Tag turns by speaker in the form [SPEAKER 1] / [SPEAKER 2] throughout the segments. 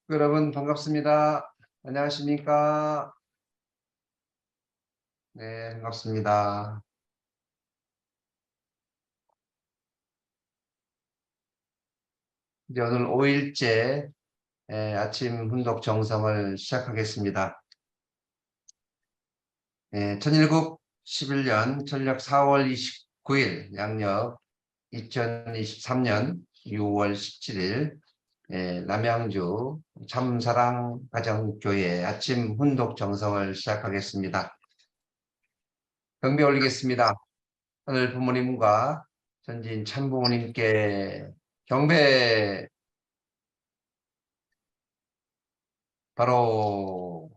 [SPEAKER 1] 여러분 반갑습니다. 안녕하십니까? 네, 반갑습니다. 이제 오늘 5일째 아침 훈독 정성을 시작하겠습니다. 천일국 11년 천력 4월 29일 양력 2023년 6월 17일 남양주 참사랑 가정교회 아침 훈독 정성을 시작하겠습니다. 경배 올리겠습니다. 오늘 부모님과 전진 참부모님께 경배. 바로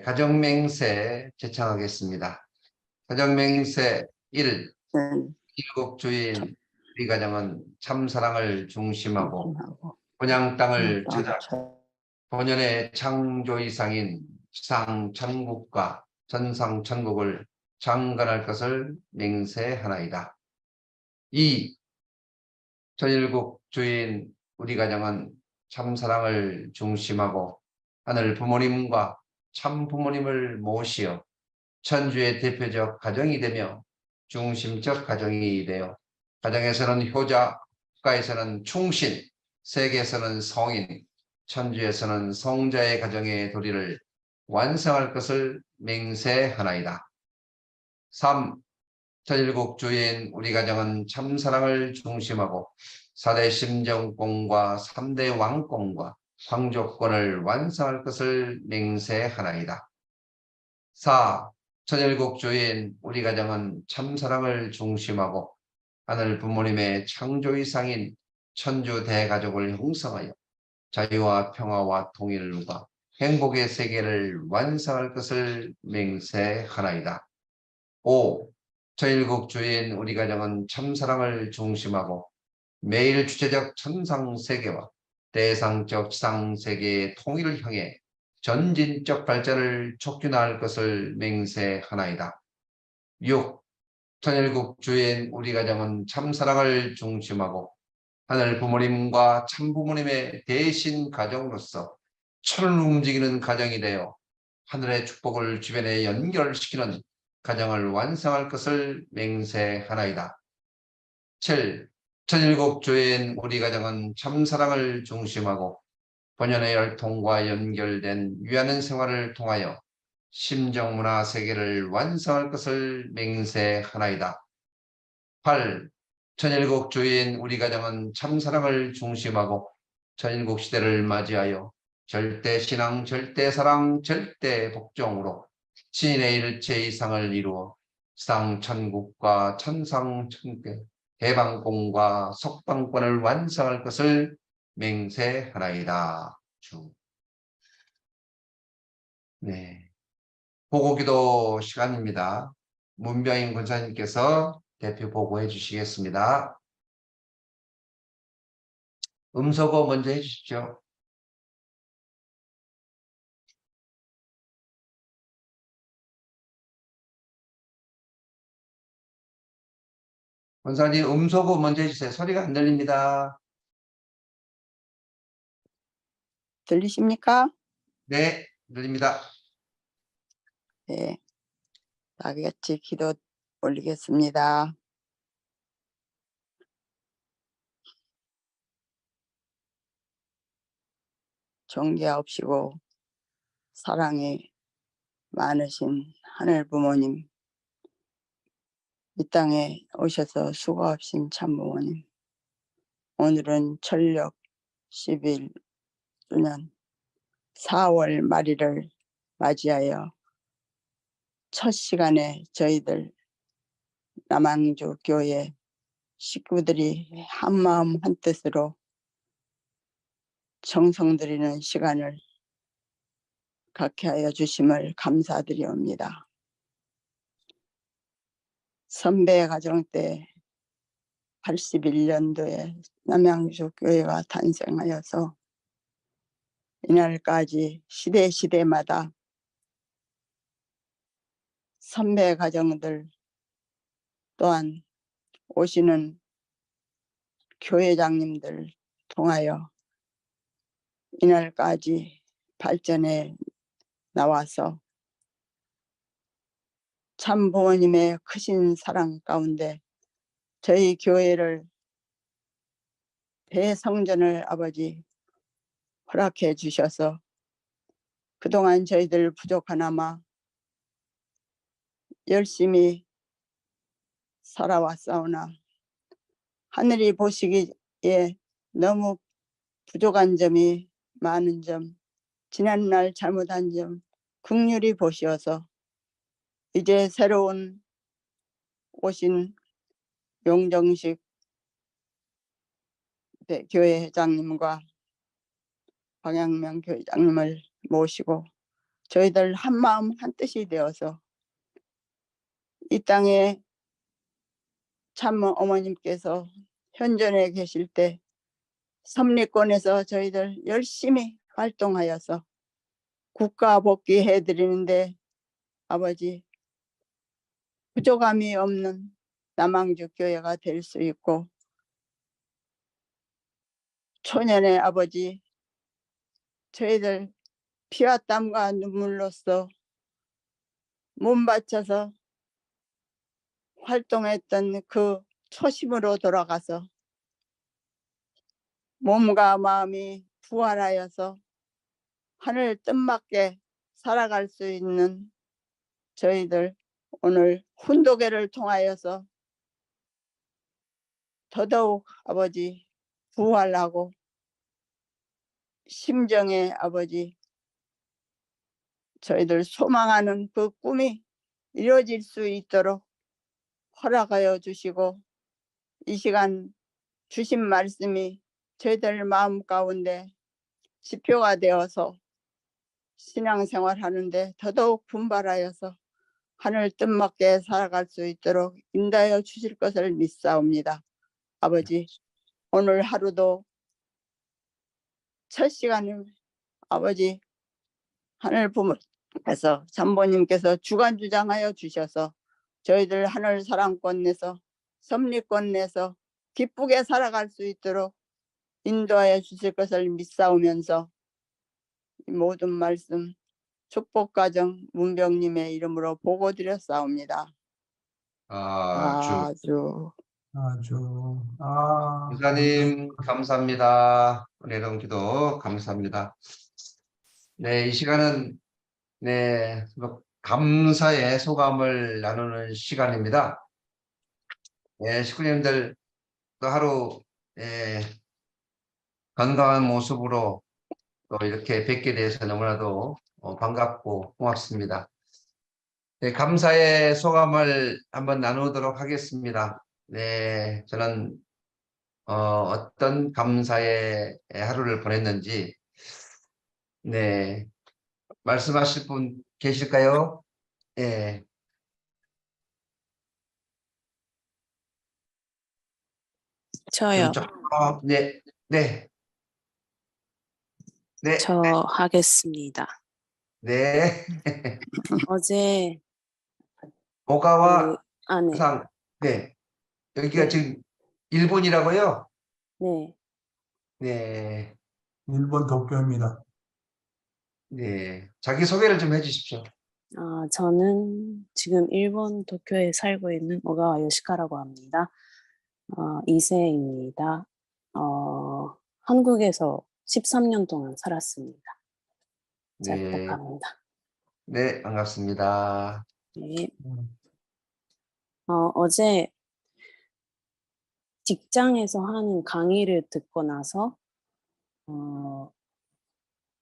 [SPEAKER 1] 가정맹세 제창하겠습니다. 가정맹세 1. 일국 주인 우리 가정은 참사랑을 중심하고 본향 땅을 찾아 본연의 창조이상인 지상천국과 전상천국을 창건할 것을 맹세하나이다. 2. 전일국 주인 우리 가정은 참사랑을 중심하고 하늘 부모님과 참 부모님을 모시어 천주의 대표적 가정이 되며 중심적 가정이 되어 가정에서는 효자, 국가에서는 충신, 세계에서는 성인, 천주에서는 성자의 가정의 도리를 완성할 것을 맹세하나이다. 3. 천일국 주인 우리 가정은 참사랑을 중심하고 4대 심정권과 3대 왕권과 황조권을 완성할 것을 맹세하나이다. 4. 천일국 주인 우리 가정은 참사랑을 중심하고 하늘 부모님의 창조이상인 천주 대가족을 형성하여 자유와 평화와 통일과 행복의 세계를 완성할 것을 맹세하나이다. 5. 천일국 주인 우리 가정은 참사랑을 중심하고 매일 주체적 천상세계와 대상적 지상세계의 통일을 향해 전진적 발전을 촉진할 것을 맹세하나이다. 6. 천일국 주인 우리 가정은 참사랑을 중심하고 하늘 부모님과 참부모님의 대신 가정으로서 천을 움직이는 가정이 되어 하늘의 축복을 주변에 연결시키는 가정을 완성할 것을 맹세하나이다. 7. 천일국 주인 우리 가정은 참사랑을 중심하고 본연의 열통과 연결된 위하는 생활을 통하여 심정문화 세계를 완성할 것을 맹세하나이다. 8. 천일국 주인 우리 가정은 참사랑을 중심하고 천일국 시대를 맞이하여 절대신앙, 절대사랑, 절대복종으로 신의 일체 이상을 이루어 지상천국과 천상천계 대방공과 석방권을 완성할 것을 맹세하나이다. 네, 보고기도 시간입니다. 문병인 권사님께서 대표 보고해 주시겠습니다. 음소거 먼저 해주십시오. 권사님 음소거 먼저 해주세요. 소리가 안 들립니다.
[SPEAKER 2] 들리십니까?
[SPEAKER 1] 네, 들립니다.
[SPEAKER 2] 네, 다 같이 기도 올리겠습니다. 존귀하옵시고 사랑이 많으신 하늘 부모님, 이 땅에 오셔서 수고하신 참부모님, 오늘은 천력 11주년 4월 말일을 맞이하여 첫 시간에 저희들 남양주 교회 식구들이 한마음 한뜻으로 정성드리는 시간을 갖게 하여 주심을 감사드리옵니다. 선배 가정 때 81년도에 남양주 교회가 탄생하여서 이날까지 시대마다 선배 가정들 또한 오시는 교회장님들 통하여 이날까지 발전해 나와서 참 부모님의 크신 사랑 가운데 저희 교회를 대성전을 아버지 허락해 주셔서 그동안 저희들 부족하나마 열심히 살아왔사오나 하늘이 보시기에 너무 부족한 점이 많은 점, 지난날 잘못한 점 긍휼히 보시어서 이제 새로운 오신 용정식 교회 회장님과 방향명 교회장님을 모시고 저희들 한마음 한뜻이 되어서 이 땅에 참 어머님께서 현존에 계실 때 삼리권에서 저희들 열심히 활동하여서 국가 복귀해 드리는데 아버지 부족함이 없는 남항주 교회가 될 수 있고 초년의 아버지 저희들 피와 땀과 눈물로써 몸 바쳐서 활동했던 그 초심으로 돌아가서 몸과 마음이 부활하여서 하늘 뜻맞게 살아갈 수 있는 저희들 오늘 훈도계를 통하여서 더더욱 아버지 부활하고 심정의 아버지 저희들 소망하는 그 꿈이 이루어질 수 있도록 허락하여 주시고 이 시간 주신 말씀이 저희들 마음 가운데 지표가 되어서 신앙생활 하는데 더더욱 분발하여서 하늘 뜻맞게 살아갈 수 있도록 인도하여 주실 것을 믿사옵니다. 아버지 오늘 하루도 첫 시간을 아버지 하늘 부모께서 장모님께서 주관주장하여 주셔서 저희들 하늘 사랑권 내서 섭리권 내서 기쁘게 살아갈 수 있도록 인도하여 주실 것을 믿사오면서 이 모든 말씀 축복가정 문병님의 이름으로 보고드렸사옵니다. 아주
[SPEAKER 1] 목사님 감사합니다. 은혜로운 기도 감사합니다. 네, 이 시간은 네, 감사의 소감을 나누는 시간입니다. 네, 식구님들 또 하루 건강한 모습으로 또 이렇게 뵙게 돼서 너무나도 반갑고 고맙습니다. 네, 감사의 소감을 한번 나누도록 하겠습니다. 네, 저는 어떤 감사의 하루를 보냈는지 네, 말씀하실 분 계실까요? 네.
[SPEAKER 3] 저요.
[SPEAKER 1] 네, 네, 네,
[SPEAKER 3] 저 하겠습니다.
[SPEAKER 1] 네.
[SPEAKER 3] 어제
[SPEAKER 1] 오가와
[SPEAKER 3] 네.
[SPEAKER 1] 상, 네. 여기가
[SPEAKER 3] 네.
[SPEAKER 1] 지금 일본이라고요?
[SPEAKER 3] 네.
[SPEAKER 1] 네,
[SPEAKER 4] 일본 도쿄입니다.
[SPEAKER 1] 네. 자기 소개를 좀 해주십시오.
[SPEAKER 3] 저는 지금 일본 도쿄에 살고 있는 오가와 요시카라고 합니다. 2세입니다. 한국에서 13년 동안 살았습니다. 잘
[SPEAKER 1] 네,
[SPEAKER 3] 부탁합니다.
[SPEAKER 1] 네, 반갑습니다.
[SPEAKER 3] 네. 어제 직장에서 하는 강의를 듣고 나서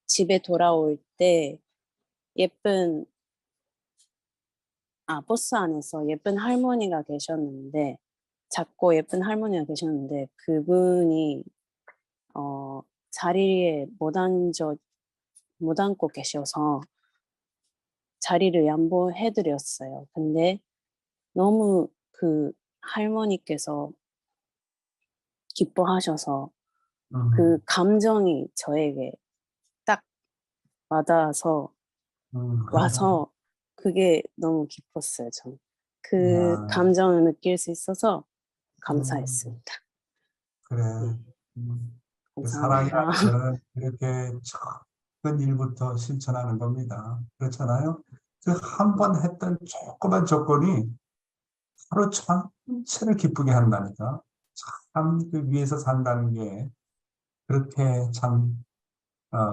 [SPEAKER 3] 집에 돌아올 때 예쁜 버스 안에서 예쁜 할머니가 계셨는데 작고 예쁜 할머니가 계셨는데 그분이 자리에 못 앉고 계셔서 자리를 양보해드렸어요. 근데 너무 그 할머니께서 기뻐하셔서 그 감정이 저에게 딱 와닿아서 와서 그게 너무 기뻤어요. 저는 그 감정을 느낄 수 있어서 감사했습니다.
[SPEAKER 4] 그래.
[SPEAKER 3] 감사합니다. 감사합니다.
[SPEAKER 4] 사랑이라는 이렇게 작은 일부터 실천하는 겁니다. 그렇잖아요? 그 한 번 했던 조그만 조건이 하루 전체를 기쁘게 한다니까. 참 그 위에서 산다는 게 그렇게 참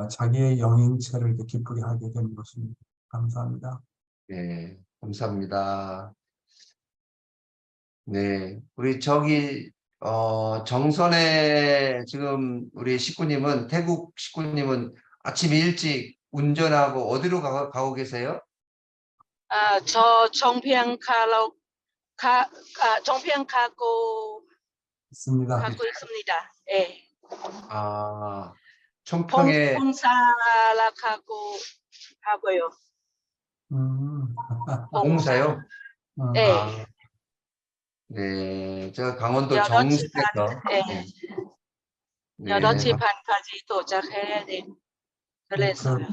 [SPEAKER 4] 자기의 영인체를 이렇게 기쁘게 하게 되는 것입니다. 감사합니다.
[SPEAKER 1] 네, 감사합니다. 네, 우리 저기 정선에 지금 우리 식구님은 태국 식구님은 아침 일찍 운전하고 어디로 가고 계세요?
[SPEAKER 5] 저 정평 가고
[SPEAKER 4] 있습니다.
[SPEAKER 5] 있습니다. 예.
[SPEAKER 1] 아, 청평에
[SPEAKER 5] 봉사라 하고요.
[SPEAKER 1] 봉사요?
[SPEAKER 5] 예.
[SPEAKER 1] 아, 네, 저 강원도
[SPEAKER 5] 8시
[SPEAKER 1] 정읍에서
[SPEAKER 5] 반, 예.
[SPEAKER 1] 네,
[SPEAKER 5] 8시 반까지 도착해야 돼. 그래서요.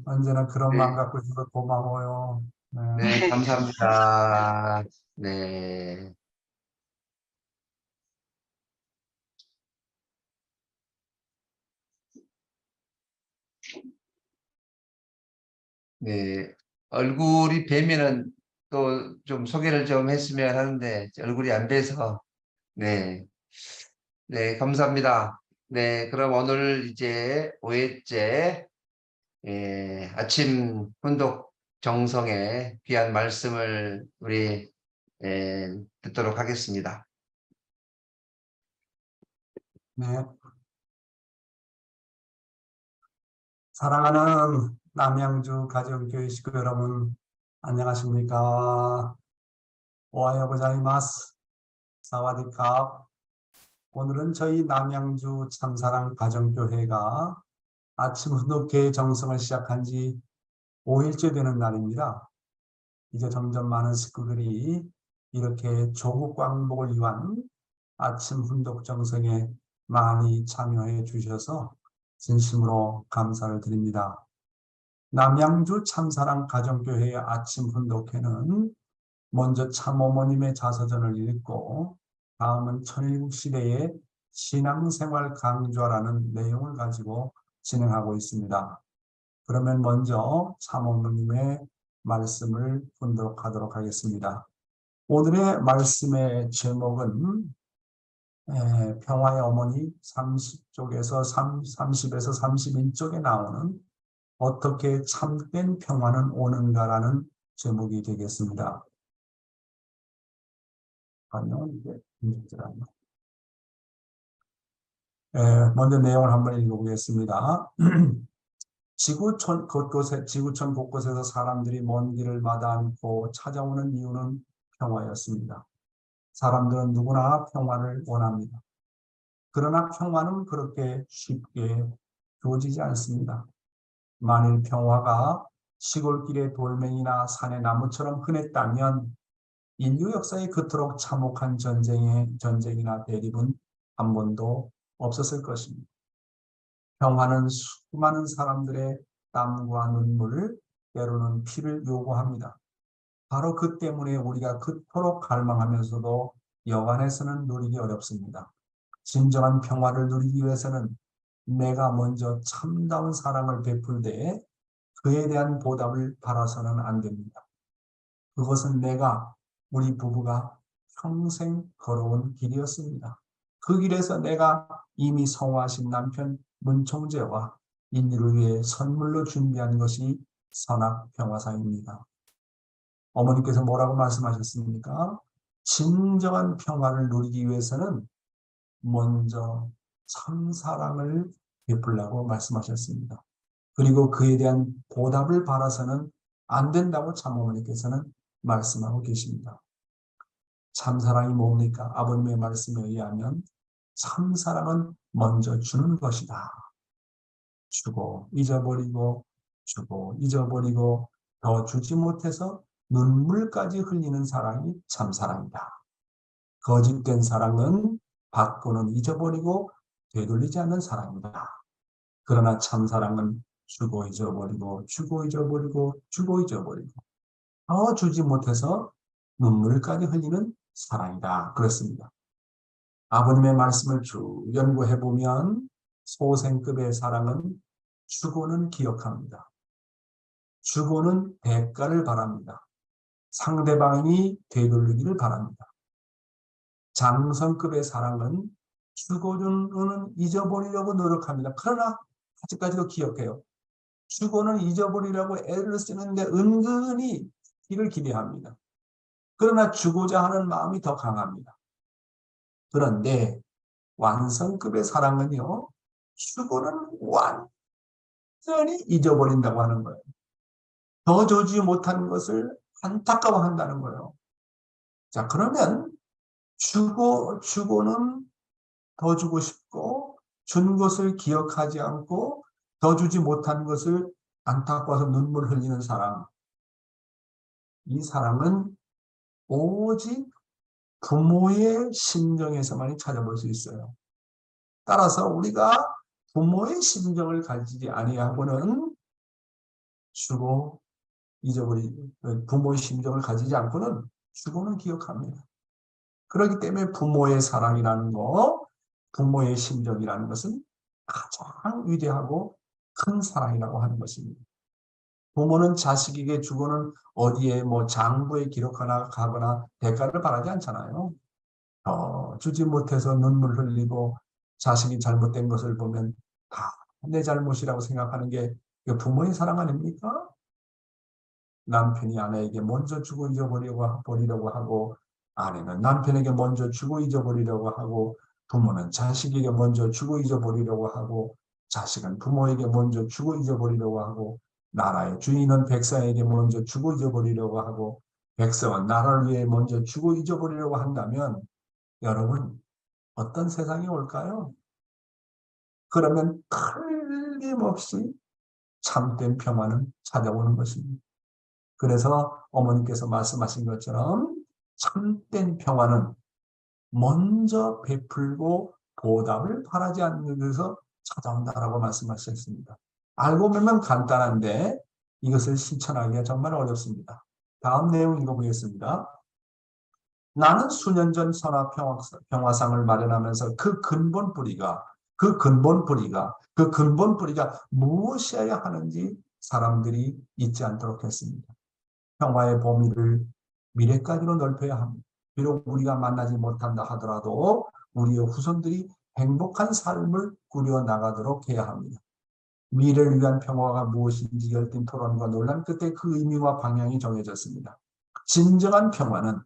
[SPEAKER 4] 언제나 그런
[SPEAKER 1] 네.
[SPEAKER 4] 마음 갖고 있어서 고마워요. 네.
[SPEAKER 1] 네, 감사합니다. 네. 네, 얼굴이 뵈면은 또 좀 소개를 좀 했으면 하는데 얼굴이 안 뵈서 네, 네, 감사합니다. 네, 그럼 오늘 이제 5회째 아침 훈독 정성의 귀한 말씀을 우리 듣도록 하겠습니다.
[SPEAKER 4] 네. 사랑하는 남양주 가정교회 식구 여러분, 안녕하십니까? 오하요 고자이마스. 사와디캅. 오늘은 저희 남양주 참사랑 가정교회가 아침 훈독회 정성을 시작한 지 5일째 되는 날입니다. 이제 점점 많은 식구들이 이렇게 조국 광복을 위한 아침 훈독 정성에 많이 참여해 주셔서 진심으로 감사를 드립니다. 남양주 참사랑 가정교회의 아침 훈독회는 먼저 참어머님의 자서전을 읽고 다음은 천일국 시대의 신앙생활 강좌라는 내용을 가지고 진행하고 있습니다. 그러면 먼저 참어머님의 말씀을 분독하도록 하겠습니다. 오늘의 말씀의 제목은 평화의 어머니 30쪽에서 30에서 31쪽에 나오는 어떻게 참된 평화는 오는가라는 제목이 되겠습니다. 먼저 내용을 한번 읽어보겠습니다. 지구촌 곳곳에서 사람들이 먼 길을 마다 않고 찾아오는 이유는 평화였습니다. 사람들은 누구나 평화를 원합니다. 그러나 평화는 그렇게 쉽게 주어지지 않습니다. 만일 평화가 시골길의 돌멩이나 산의 나무처럼 흔했다면 인류 역사에 그토록 참혹한 전쟁이나 대립은 한 번도 없었을 것입니다. 평화는 수많은 사람들의 땀과 눈물, 때로는 피를 요구합니다. 바로 그 때문에 우리가 그토록 갈망하면서도 여간해서는 누리기 어렵습니다. 진정한 평화를 누리기 위해서는 내가 먼저 참다운 사랑을 베풀 때에 그에 대한 보답을 바라서는 안 됩니다. 그것은 우리 부부가 평생 걸어온 길이었습니다. 그 길에서 내가 이미 성화하신 남편 문총재와 인류를 위해 선물로 준비한 것이 선악평화사입니다. 어머니께서 뭐라고 말씀하셨습니까? 진정한 평화를 누리기 위해서는 먼저 참사랑을 베풀라고 말씀하셨습니다. 그리고 그에 대한 보답을 바라서는 안 된다고 참어머니께서는 말씀하고 계십니다. 참사랑이 뭡니까? 아버님의 말씀에 의하면 참사랑은 먼저 주는 것이다. 주고 잊어버리고 주고 잊어버리고 더 주지 못해서 눈물까지 흘리는 사랑이 참사랑이다. 거짓된 사랑은 받고는 잊어버리고 되돌리지 않는 사랑이다. 그러나 참사랑은 주고 잊어버리고 주고 잊어버리고 주고 잊어버리고 더 주지 못해서 눈물까지 흘리는 사랑이다. 그렇습니다. 아버님의 말씀을 쭉 연구해 보면 소생급의 사랑은 주고는 기억합니다. 주고는 대가를 바랍니다. 상대방이 되돌리기를 바랍니다. 장성급의 사랑은 주고는 잊어버리려고 노력합니다. 그러나 아직까지도 기억해요. 주고는 잊어버리려고 애를 쓰는데 은근히 이를 기대합니다. 그러나 주고자 하는 마음이 더 강합니다. 그런데 완성급의 사랑은요, 주고는 완전히 잊어버린다고 하는 거예요. 더 주지 못한 것을 안타까워한다는 거예요. 자, 그러면 주고는 더 주고 싶고, 준 것을 기억하지 않고, 더 주지 못한 것을 안타까워서 눈물 흘리는 사람. 이 사람은 오직 부모의 심정에서만이 찾아볼 수 있어요. 따라서 우리가 부모의 심정을 가지지 아니하고는 주고 부모의 심정을 가지지 않고는 주고는 기억합니다. 그렇기 때문에 부모의 사랑이라는 거, 부모의 심정이라는 것은 가장 위대하고 큰 사랑이라고 하는 것입니다. 부모는 자식에게 주고는 어디에 장부에 기록하나 가거나 대가를 바라지 않잖아요. 주지 못해서 눈물 흘리고 자식이 잘못된 것을 보면 다 내 잘못이라고 생각하는 게 부모의 사랑 아닙니까? 남편이 아내에게 먼저 주고 잊어버리려고 하고, 아내는 남편에게 먼저 주고 잊어버리려고 하고, 부모는 자식에게 먼저 주고 잊어버리려고 하고, 자식은 부모에게 먼저 주고 잊어버리려고 하고, 나라의 주인은 백성에게 먼저 주고 잊어버리려고 하고, 백성은 나라를 위해 먼저 주고 잊어버리려고 한다면 여러분, 어떤 세상이 올까요? 그러면 틀림없이 참된 평화는 찾아오는 것입니다. 그래서 어머니께서 말씀하신 것처럼 참된 평화는 먼저 베풀고 보답을 바라지 않는 데서 찾아온다라고 말씀하셨습니다. 알고 보면 간단한데 이것을 실천하기가 정말 어렵습니다. 다음 내용 읽어보겠습니다. 나는 수년 전 선화평화상을 마련하면서 그 근본 뿌리가 무엇이어야 하는지 사람들이 잊지 않도록 했습니다. 평화의 범위를 미래까지로 넓혀야 합니다. 비록 우리가 만나지 못한다 하더라도 우리의 후손들이 행복한 삶을 꾸려나가도록 해야 합니다. 미래를 위한 평화가 무엇인지 열띤 토론과 논란 끝에 그 의미와 방향이 정해졌습니다. 진정한 평화는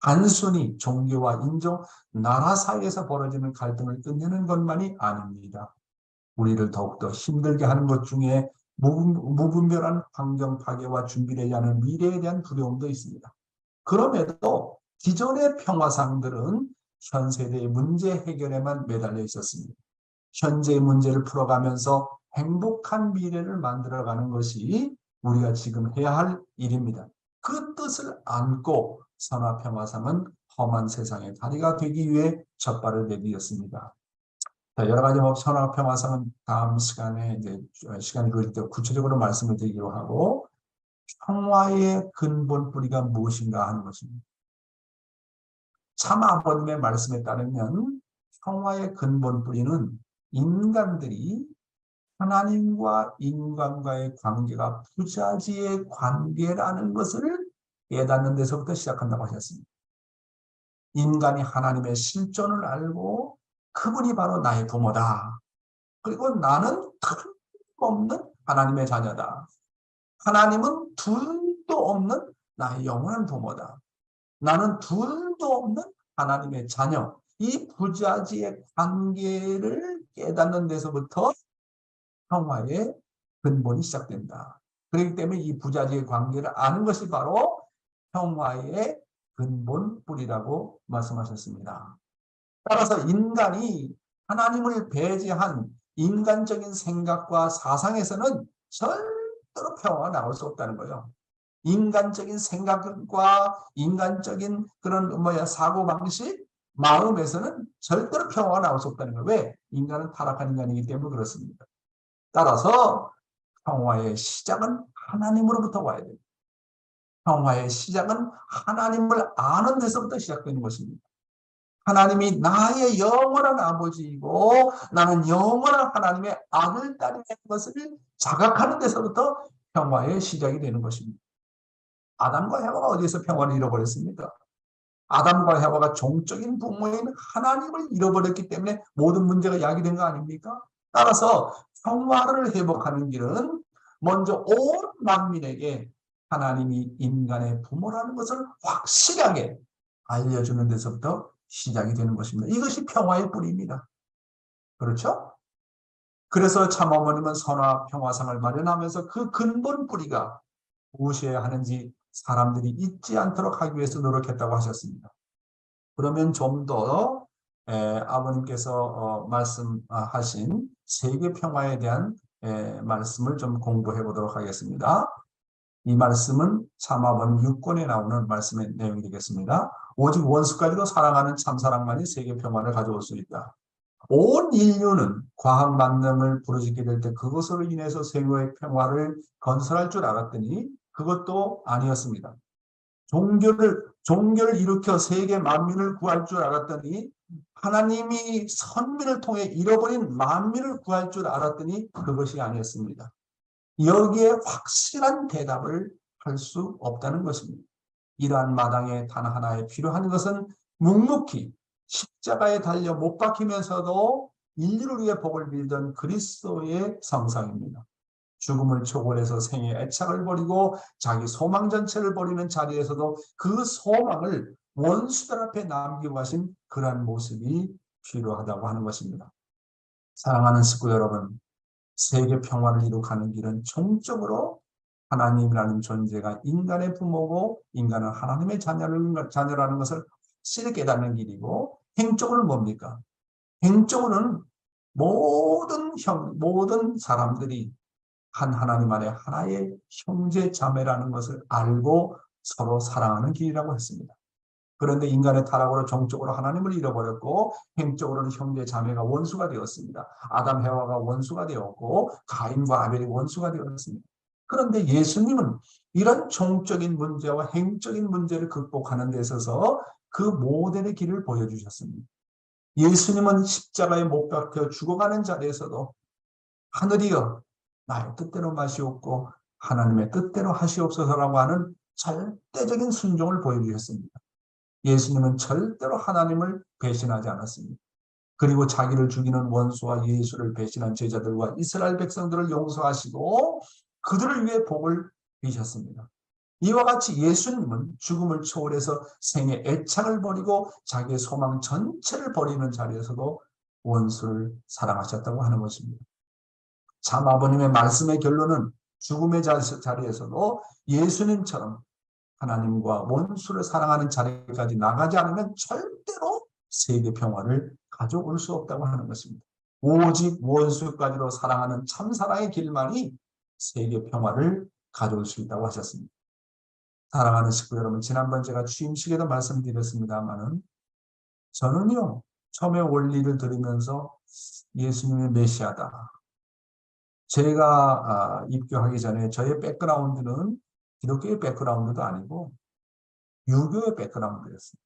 [SPEAKER 4] 단순히 종교와 인종, 나라 사이에서 벌어지는 갈등을 끝내는 것만이 아닙니다. 우리를 더욱더 힘들게 하는 것 중에 무분별한 환경 파괴와 준비되지 않은 미래에 대한 두려움도 있습니다. 그럼에도 기존의 평화상들은 현 세대의 문제 해결에만 매달려 있었습니다. 현재의 문제를 풀어가면서 행복한 미래를 만들어가는 것이 우리가 지금 해야 할 일입니다. 그 뜻을 안고 선화평화상은 험한 세상의 다리가 되기 위해 첫발을 내디뎠습니다. 여러 가지 선화평화상은 다음 시간에 시간이 걸릴 때 구체적으로 말씀을 드리기로 하고, 평화의 근본 뿌리가 무엇인가 하는 것입니다. 참 아버님의 말씀에 따르면 평화의 근본 뿌리는 인간들이 하나님과 인간과의 관계가 부자지의 관계라는 것을 깨닫는 데서부터 시작한다고 하셨습니다. 인간이 하나님의 실존을 알고 그분이 바로 나의 부모다. 그리고 나는 틀림없는 하나님의 자녀다. 하나님은 둘도 없는 나의 영원한 부모다. 나는 둘도 없는 하나님의 자녀. 이 부자지의 관계를 깨닫는 데서부터 평화의 근본이 시작된다. 그렇기 때문에 이 부자지의 관계를 아는 것이 바로 평화의 근본 뿌리라고 말씀하셨습니다. 따라서 인간이 하나님을 배제한 인간적인 생각과 사상에서는 절대로 평화가 나올 수 없다는 거예요. 인간적인 생각과 인간적인 그런 사고방식, 마음에서는 절대로 평화가 나올 수 없다는 거예요. 왜? 인간은 타락한 인간이기 때문에 그렇습니다. 따라서 평화의 시작은 하나님으로부터 와야 됩니다. 평화의 시작은 하나님을 아는 데서부터 시작되는 것입니다. 하나님이 나의 영원한 아버지이고 나는 영원한 하나님의 아들, 딸이라는 것을 자각하는 데서부터 평화의 시작이 되는 것입니다. 아담과 해와가 어디에서 평화를 잃어버렸습니까? 아담과 해와가 종적인 부모인 하나님을 잃어버렸기 때문에 모든 문제가 야기된 거 아닙니까? 따라서 평화를 회복하는 길은 먼저 온 만민에게 하나님이 인간의 부모라는 것을 확실하게 알려주는 데서부터 시작이 되는 것입니다. 이것이 평화의 뿌리입니다. 그렇죠? 그래서 참어머님은 선화 평화상을 마련하면서 그 근본 뿌리가 무엇이어야 하는지 사람들이 잊지 않도록 하기 위해서 노력했다고 하셨습니다. 그러면 좀 더 아버님께서 말씀하신 세계 평화에 대한 말씀을 좀 공부해 보도록 하겠습니다. 이 말씀은 참아본 6권에 나오는 말씀의 내용이 되겠습니다. 오직 원수까지도 사랑하는 참사랑만이 세계 평화를 가져올 수 있다. 온 인류는 과학 만능을 부르짖게 될 때 그것으로 인해서 세계의 평화를 건설할 줄 알았더니 그것도 아니었습니다. 종교를 일으켜 세계 만민을 구할 줄 알았더니 하나님이 선민을 통해 잃어버린 만민을 구할 줄 알았더니 그것이 아니었습니다. 여기에 확실한 대답을 할 수 없다는 것입니다. 이러한 마당에 단 하나에 필요한 것은 묵묵히 십자가에 달려 못 박히면서도 인류를 위해 복을 빌던 그리스도의 성상입니다. 죽음을 초월해서 생의 애착을 버리고 자기 소망 전체를 버리는 자리에서도 그 소망을 원수들 앞에 남기고 가신 그러한 모습이 필요하다고 하는 것입니다. 사랑하는 식구 여러분, 세계 평화를 이룩하는 길은 총적으로 하나님이라는 존재가 인간의 부모고 인간은 하나님의 자녀라는 것을 확실히 깨닫는 길이고, 행적으로는 뭡니까? 행적으로는 모든 사람들이 한 하나님 안에 하나의 형제 자매라는 것을 알고 서로 사랑하는 길이라고 했습니다. 그런데 인간의 타락으로 정적으로 하나님을 잃어버렸고 행적으로는 형제 자매가 원수가 되었습니다. 아담 해와가 원수가 되었고 가인과 아벨이 원수가 되었습니다. 그런데 예수님은 이런 종적인 문제와 행적인 문제를 극복하는 데 있어서 그 모델의 길을 보여주셨습니다. 예수님은 십자가에 못 박혀 죽어가는 자리에서도 하늘이여 나의 뜻대로 마시옵고 하나님의 뜻대로 하시옵소서라고 하는 절대적인 순종을 보여주셨습니다. 예수님은 절대로 하나님을 배신하지 않았습니다. 그리고 자기를 죽이는 원수와 예수를 배신한 제자들과 이스라엘 백성들을 용서하시고 그들을 위해 복을 비셨습니다. 이와 같이 예수님은 죽음을 초월해서 생의 애착을 버리고 자기의 소망 전체를 버리는 자리에서도 원수를 사랑하셨다고 하는 것입니다. 참 아버님의 말씀의 결론은 죽음의 자리에서도 예수님처럼 하나님과 원수를 사랑하는 자리까지 나가지 않으면 절대로 세계 평화를 가져올 수 없다고 하는 것입니다. 오직 원수까지도 사랑하는 참사랑의 길만이 세계 평화를 가져올 수 있다고 하셨습니다. 사랑하는 식구 여러분, 지난번 제가 취임식에도 말씀드렸습니다마는 저는요, 처음에 원리를 들으면서 예수님의 메시아다. 제가 입교하기 전에 저의 백그라운드는 기독교의 백그라운드도 아니고 유교의 백그라운드였습니다.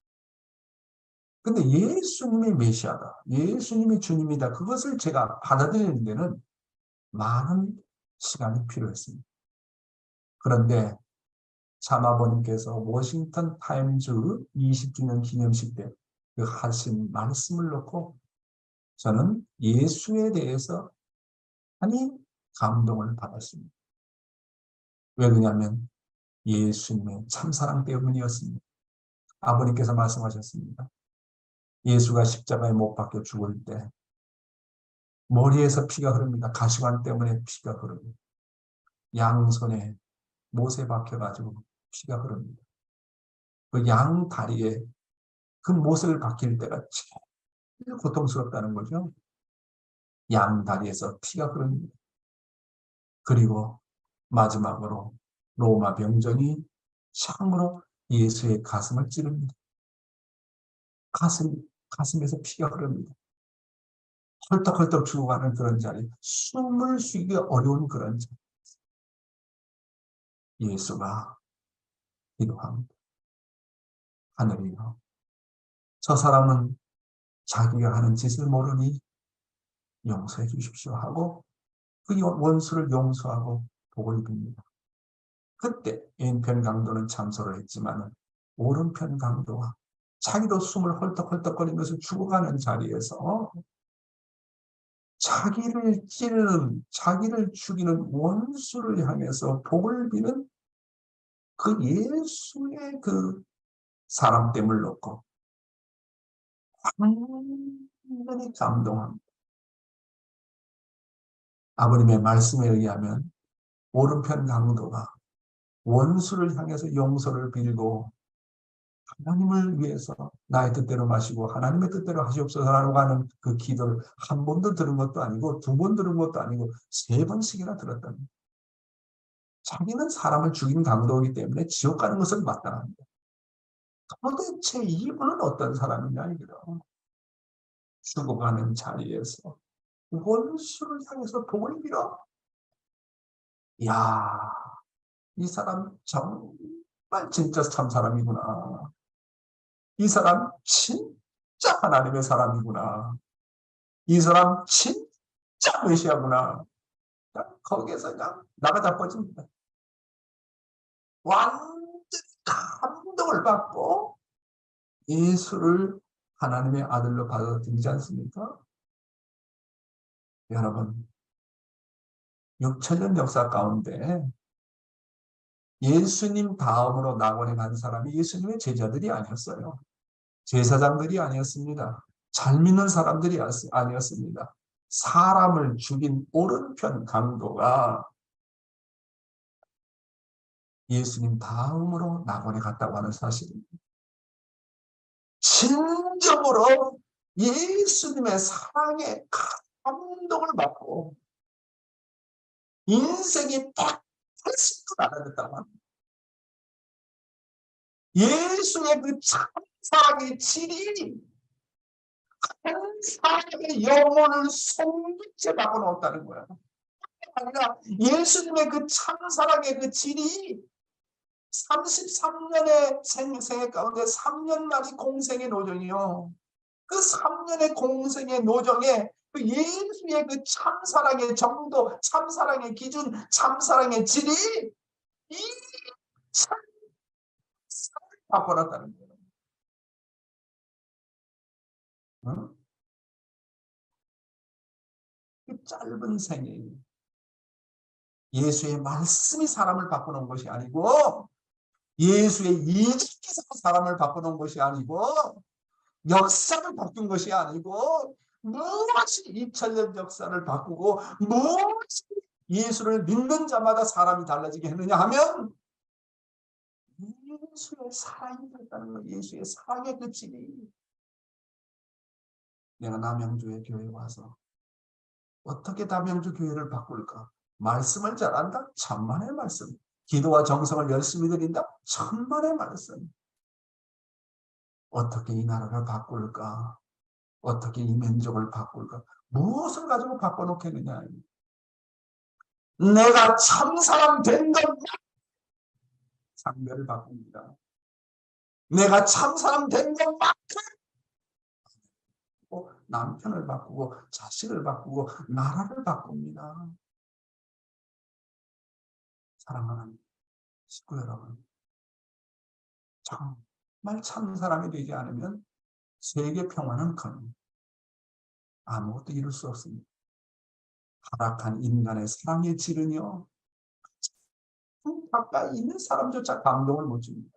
[SPEAKER 4] 근데 예수님이 메시아다. 예수님이 주님이다. 그것을 제가 받아들이는 데는 많은 시간이 필요했습니다. 그런데 참아버님께서 워싱턴 타임즈 20주년 기념식 때 그 하신 말씀을 놓고 저는 예수에 대해서 많이 감동을 받았습니다. 왜 그러냐면 예수님의 참사랑 때문이었습니다. 아버님께서 말씀하셨습니다. 예수가 십자가에 못 박혀 죽을 때 머리에서 피가 흐릅니다. 가시관 때문에 피가 흐릅니다. 양손에 못에 박혀가지고 피가 흐릅니다. 그 양 다리에 그 못을 박힐 때가 제일 고통스럽다는 거죠. 양 다리에서 피가 흐릅니다. 그리고 마지막으로 로마 병정이 창으로 예수의 가슴을 찌릅니다. 가슴에서 피가 흐릅니다. 헐떡헐떡 죽어가는 그런 자리, 숨을 쉬기 어려운 그런 자리. 예수가 기도합니다. 하늘이여, 저 사람은 자기가 하는 짓을 모르니 용서해 주십시오 하고 그 원수를 용서하고 복을 빕니다. 그때 왼편 강도는 참소를 했지만 오른편 강도와 자기도 숨을 헐떡헐떡거리면서 죽어가는 자리에서 자기를 찌르는, 자기를 죽이는 원수를 향해서 복을 비는 그 예수의 그 사람됨을 놓고 완전히 감동합니다. 아버님의 말씀에 의하면 오른편 강도가 원수를 향해서 용서를 빌고 하나님을 위해서 나의 뜻대로 마시고 하나님의 뜻대로 하시옵소서라고 하는 그 기도를 한 번도 들은 것도 아니고 두 번 들은 것도 아니고 세 번씩이나 들었답니다. 자기는 사람을 죽인 강도이기 때문에 지옥 가는 것은 마땅합니다. 도대체 이분은 어떤 사람이냐 이거요. 죽어가는 자리에서 원수를 향해서 복을 빌어. 이야, 이 사람 정말 진짜 참 사람이구나. 이 사람 진짜 하나님의 사람이구나. 이 사람 진짜 메시아구나. 거기에서 그냥 나가 자빠집니다. 완전히 감동을 받고 예수를 하나님의 아들로 받아들이지 않습니까? 여러분, 6,000년 역사 가운데 예수님 다음으로 낙원에 간 사람이 예수님의 제자들이 아니었어요. 제사장들이 아니었습니다. 잘 믿는 사람들이 아니었습니다. 사람을 죽인 오른편 강도가 예수님 다음으로 낙원에 갔다고 하는 사실입니다. 진정으로 예수님의 사랑에 감동을 받고 인생이 100%도 알아듣다고 합니다. 예수의 그 참사랑의 질이 한 사람의 영혼을 송두째 박아놓았다는 거야. 아니라 예수님의 그 참사랑의 그 질이 33년의 생애 가운데 3년만이 공생의 노정이요. 그 3년의 공생의 노정에 그 예수의 그 참사랑의 정도, 참사랑의 기준, 참사랑의 질이 이 참사랑을 바꿔놨다는 거예요. 응? 그 짧은 생애 예수의 말씀이 사람을 바꾸는 것이 아니고 예수의 이적기사가 사람을 바꾸는 것이 아니고 역사를 바꾼 것이 아니고 무엇이 2000년 역사를 바꾸고 무엇이 예수를 믿는 자마다 사람이 달라지게 했느냐 하면 예수의 사랑이 됐다는 거예요. 예수의 사랑의 그 질이. 내가 남양주의 교회에 와서 어떻게 남양주 교회를 바꿀까? 말씀을 잘한다? 천만의 말씀. 기도와 정성을 열심히 드린다? 천만의 말씀. 어떻게 이 나라를 바꿀까? 어떻게 이 민족을 바꿀까? 무엇을 가지고 바꿔놓겠느냐? 내가 참사람 된 것만 상대를 바꿉니다. 내가 참사람 된 것만큼 남편을 바꾸고 자식을 바꾸고 나라를 바꿉니다. 사랑하는 식구 여러분, 정말 참 사람이 되지 않으면 세계 평화는커녕 아무것도 이룰 수 없습니다. 타락한 인간의 사랑의 질은요, 가까이 있는 사람조차 감동을 못 줍니다.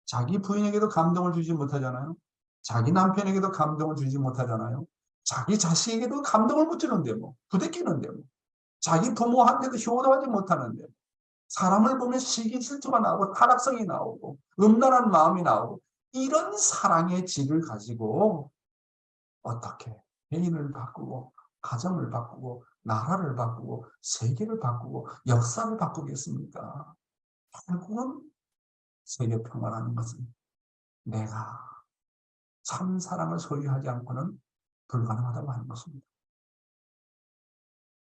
[SPEAKER 4] 자기 부인에게도 감동을 주지 못하잖아요. 자기 남편에게도 감동을 주지 못하잖아요. 자기 자식에게도 감동을 못 주는데 뭐, 부대끼는데 뭐, 자기 부모한테도 효도하지 못하는데, 사람을 보면 시기 질투가 나오고 타락성이 나오고 음란한 마음이 나오고 이런 사랑의 질을 가지고 어떻게 개인을 바꾸고 가정을 바꾸고 나라를 바꾸고 세계를 바꾸고 역사를 바꾸겠습니까? 결국은 세계 평화라는 것은 내가 참 사랑을 소유하지 않고는 불가능하다고 하는 것입니다.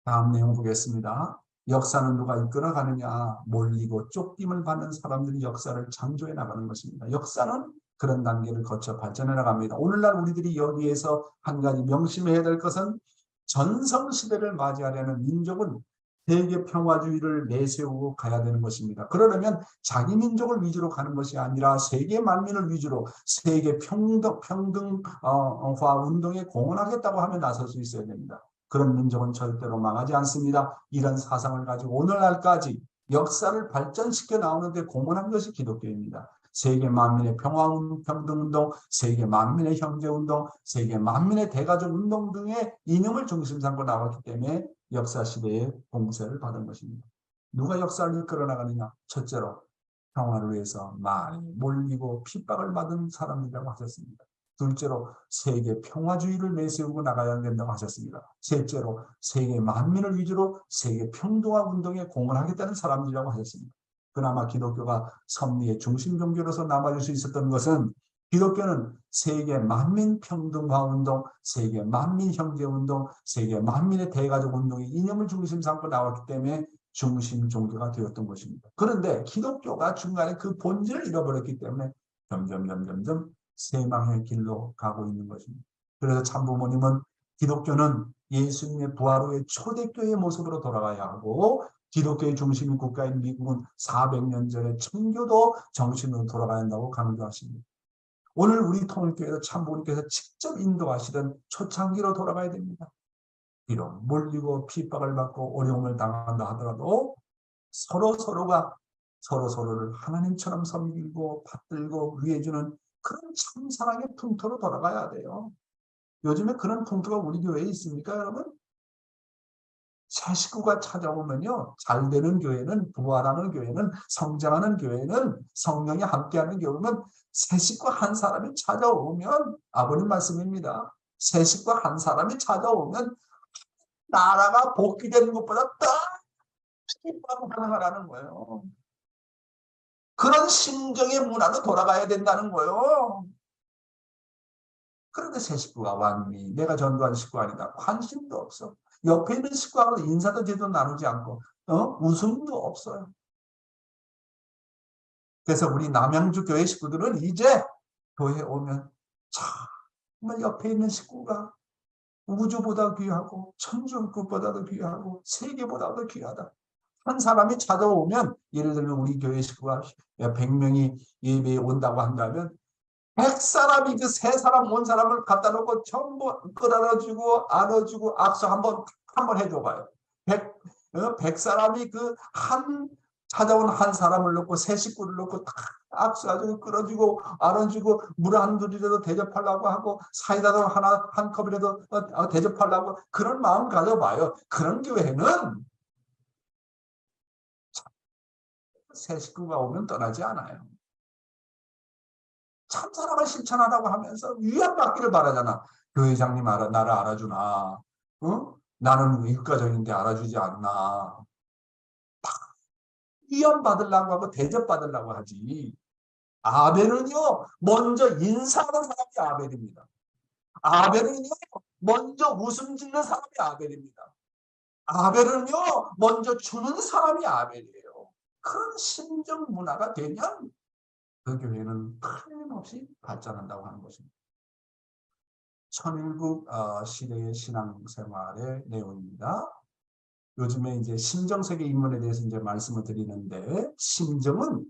[SPEAKER 4] 다음 내용 보겠습니다. 역사는 누가 이끌어가느냐? 몰리고 쫓김을 받는 사람들이 역사를 창조해 나가는 것입니다. 역사는 그런 단계를 거쳐 발전해 나갑니다. 오늘날 우리들이 여기에서 한 가지 명심해야 될 것은 전성시대를 맞이하려는 민족은 세계 평화주의를 내세우고 가야 되는 것입니다. 그러려면 자기 민족을 위주로 가는 것이 아니라 세계 만민을 위주로 세계 평등화 운동에 공헌하겠다고 하면 나설 수 있어야 됩니다. 그런 민족은 절대로 망하지 않습니다. 이런 사상을 가지고 오늘날까지 역사를 발전시켜 나오는데 공헌한 것이 기독교입니다. 세계 만민의 평화평등운동, 세계 만민의 형제운동, 세계 만민의 대가족 운동 등의 이념을 중심 삼고 나왔기 때문에 역사 시대의 공세를 받은 것입니다. 누가 역사를 이끌어 나가느냐? 첫째로 평화를 위해서 많이 몰리고 핍박을 받은 사람이라고 하셨습니다. 둘째로 세계 평화주의를 내세우고 나가야 된다고 하셨습니다. 셋째로 세계 만민을 위주로 세계 평등화 운동에 공헌하겠다는 사람들이라고 하셨습니다. 그나마 기독교가 섭리의 중심 종교로서 남아줄 수 있었던 것은 기독교는 세계 만민 평등화 운동, 세계 만민 형제 운동, 세계 만민의 대가족 운동의 이념을 중심 삼고 나왔기 때문에 중심 종교가 되었던 것입니다. 그런데 기독교가 중간에 그 본질을 잃어버렸기 때문에 점점 쇠망의 길로 가고 있는 것입니다. 그래서 참부모님은 기독교는 예수님의 부활 후에 초대교회의 모습으로 돌아가야 하고 기독교의 중심인 국가인 미국은 400년 전에 청교도 정신으로 돌아가야 한다고 강조하십니다. 오늘 우리 통일교회도 참부모님께서 직접 인도하시던 초창기로 돌아가야 됩니다. 비록 몰리고 핍박을 받고 어려움을 당한다 하더라도 서로가 서로를 하나님처럼 섬기고 받들고 위해주는 그런 참사랑의 풍토로 돌아가야 돼요. 요즘에 그런 풍토가 우리 교회에 있습니까, 여러분? 새 식구가 찾아오면요, 잘 되는 교회는, 부활하는 교회는, 성장하는 교회는, 성령이 함께하는 교회는 새 식구 한 사람이 찾아오면, 아버님 말씀입니다. 새 식구 한 사람이 찾아오면 나라가 복귀되는 것보다 더 기뻐하고 환영하라는 거예요. 그런 심정의 문화도 돌아가야 된다는 거예요. 그런데 새 식구가 왔니? 내가 전도한 식구 아니다. 관심도 없어. 옆에 있는 식구하고 인사도 제대로 나누지 않고 웃음도 없어요. 그래서 우리 남양주 교회 식구들은 이제 교회에 오면 정말 옆에 있는 식구가 우주보다 귀하고 천주급보다도 귀하고 세계보다도 귀하다. 한 사람이 찾아오면, 예를 들면 우리 교회 식구가 100명이 예배에 온다고 한다면 100사람이 그 3사람 온 사람을 갖다 놓고 전부 끌어주고 안아주고 악수 한번 해줘봐요. 100사람이 그 찾아온 한 사람을 놓고 새 식구를 놓고 다 악수하고 끌어주고 안아주고 물 한 그릇이라도 대접하려고 하고 사이다도 한 컵이라도 대접하려고 그런 마음 가져봐요. 그런 교회는 새 식구가 오면 떠나지 않아요. 참 사랑을 실천하라고 하면서 위안받기를 바라잖아. 교회장님 나를 알아주나? 나는 일가정인데 알아주지 않나? 위안받으려고 하고 대접받으려고 하지. 아벨은요, 먼저 인사하는 사람이 아벨입니다. 아벨은요, 먼저 웃음 짓는 사람이 아벨입니다. 아벨은요, 먼저 주는 사람이 아벨이에요. 그런 심정 문화가 되면 그 교회는 틀림없이 발전한다고 하는 것입니다. 천일국 시대의 신앙생활의 내용입니다. 요즘에 이제 심정세계 입문에 대해서 이제 말씀을 드리는데, 심정은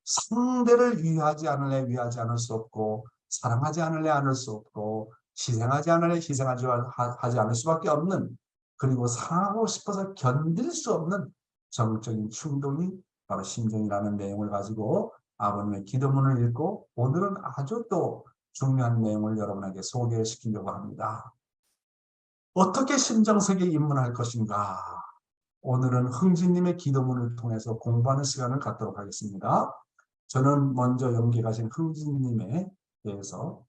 [SPEAKER 4] 상대를 위하지 않을래 위하지 않을 수 없고, 사랑하지 않을래 않을 수 없고, 희생하지 않을래 하지 않을 수밖에 없는, 그리고 사랑하고 싶어서 견딜 수 없는 정적인 충동이 바로 심정이라는 내용을 가지고 아버님의 기도문을 읽고, 오늘은 아주 또 중요한 내용을 여러분에게 소개시키려고 합니다. 어떻게 심정세계에 입문할 것인가? 오늘은 흥진님의 기도문을 통해서 공부하는 시간을 갖도록 하겠습니다. 저는 먼저 연계 가신 흥진님에 대해서,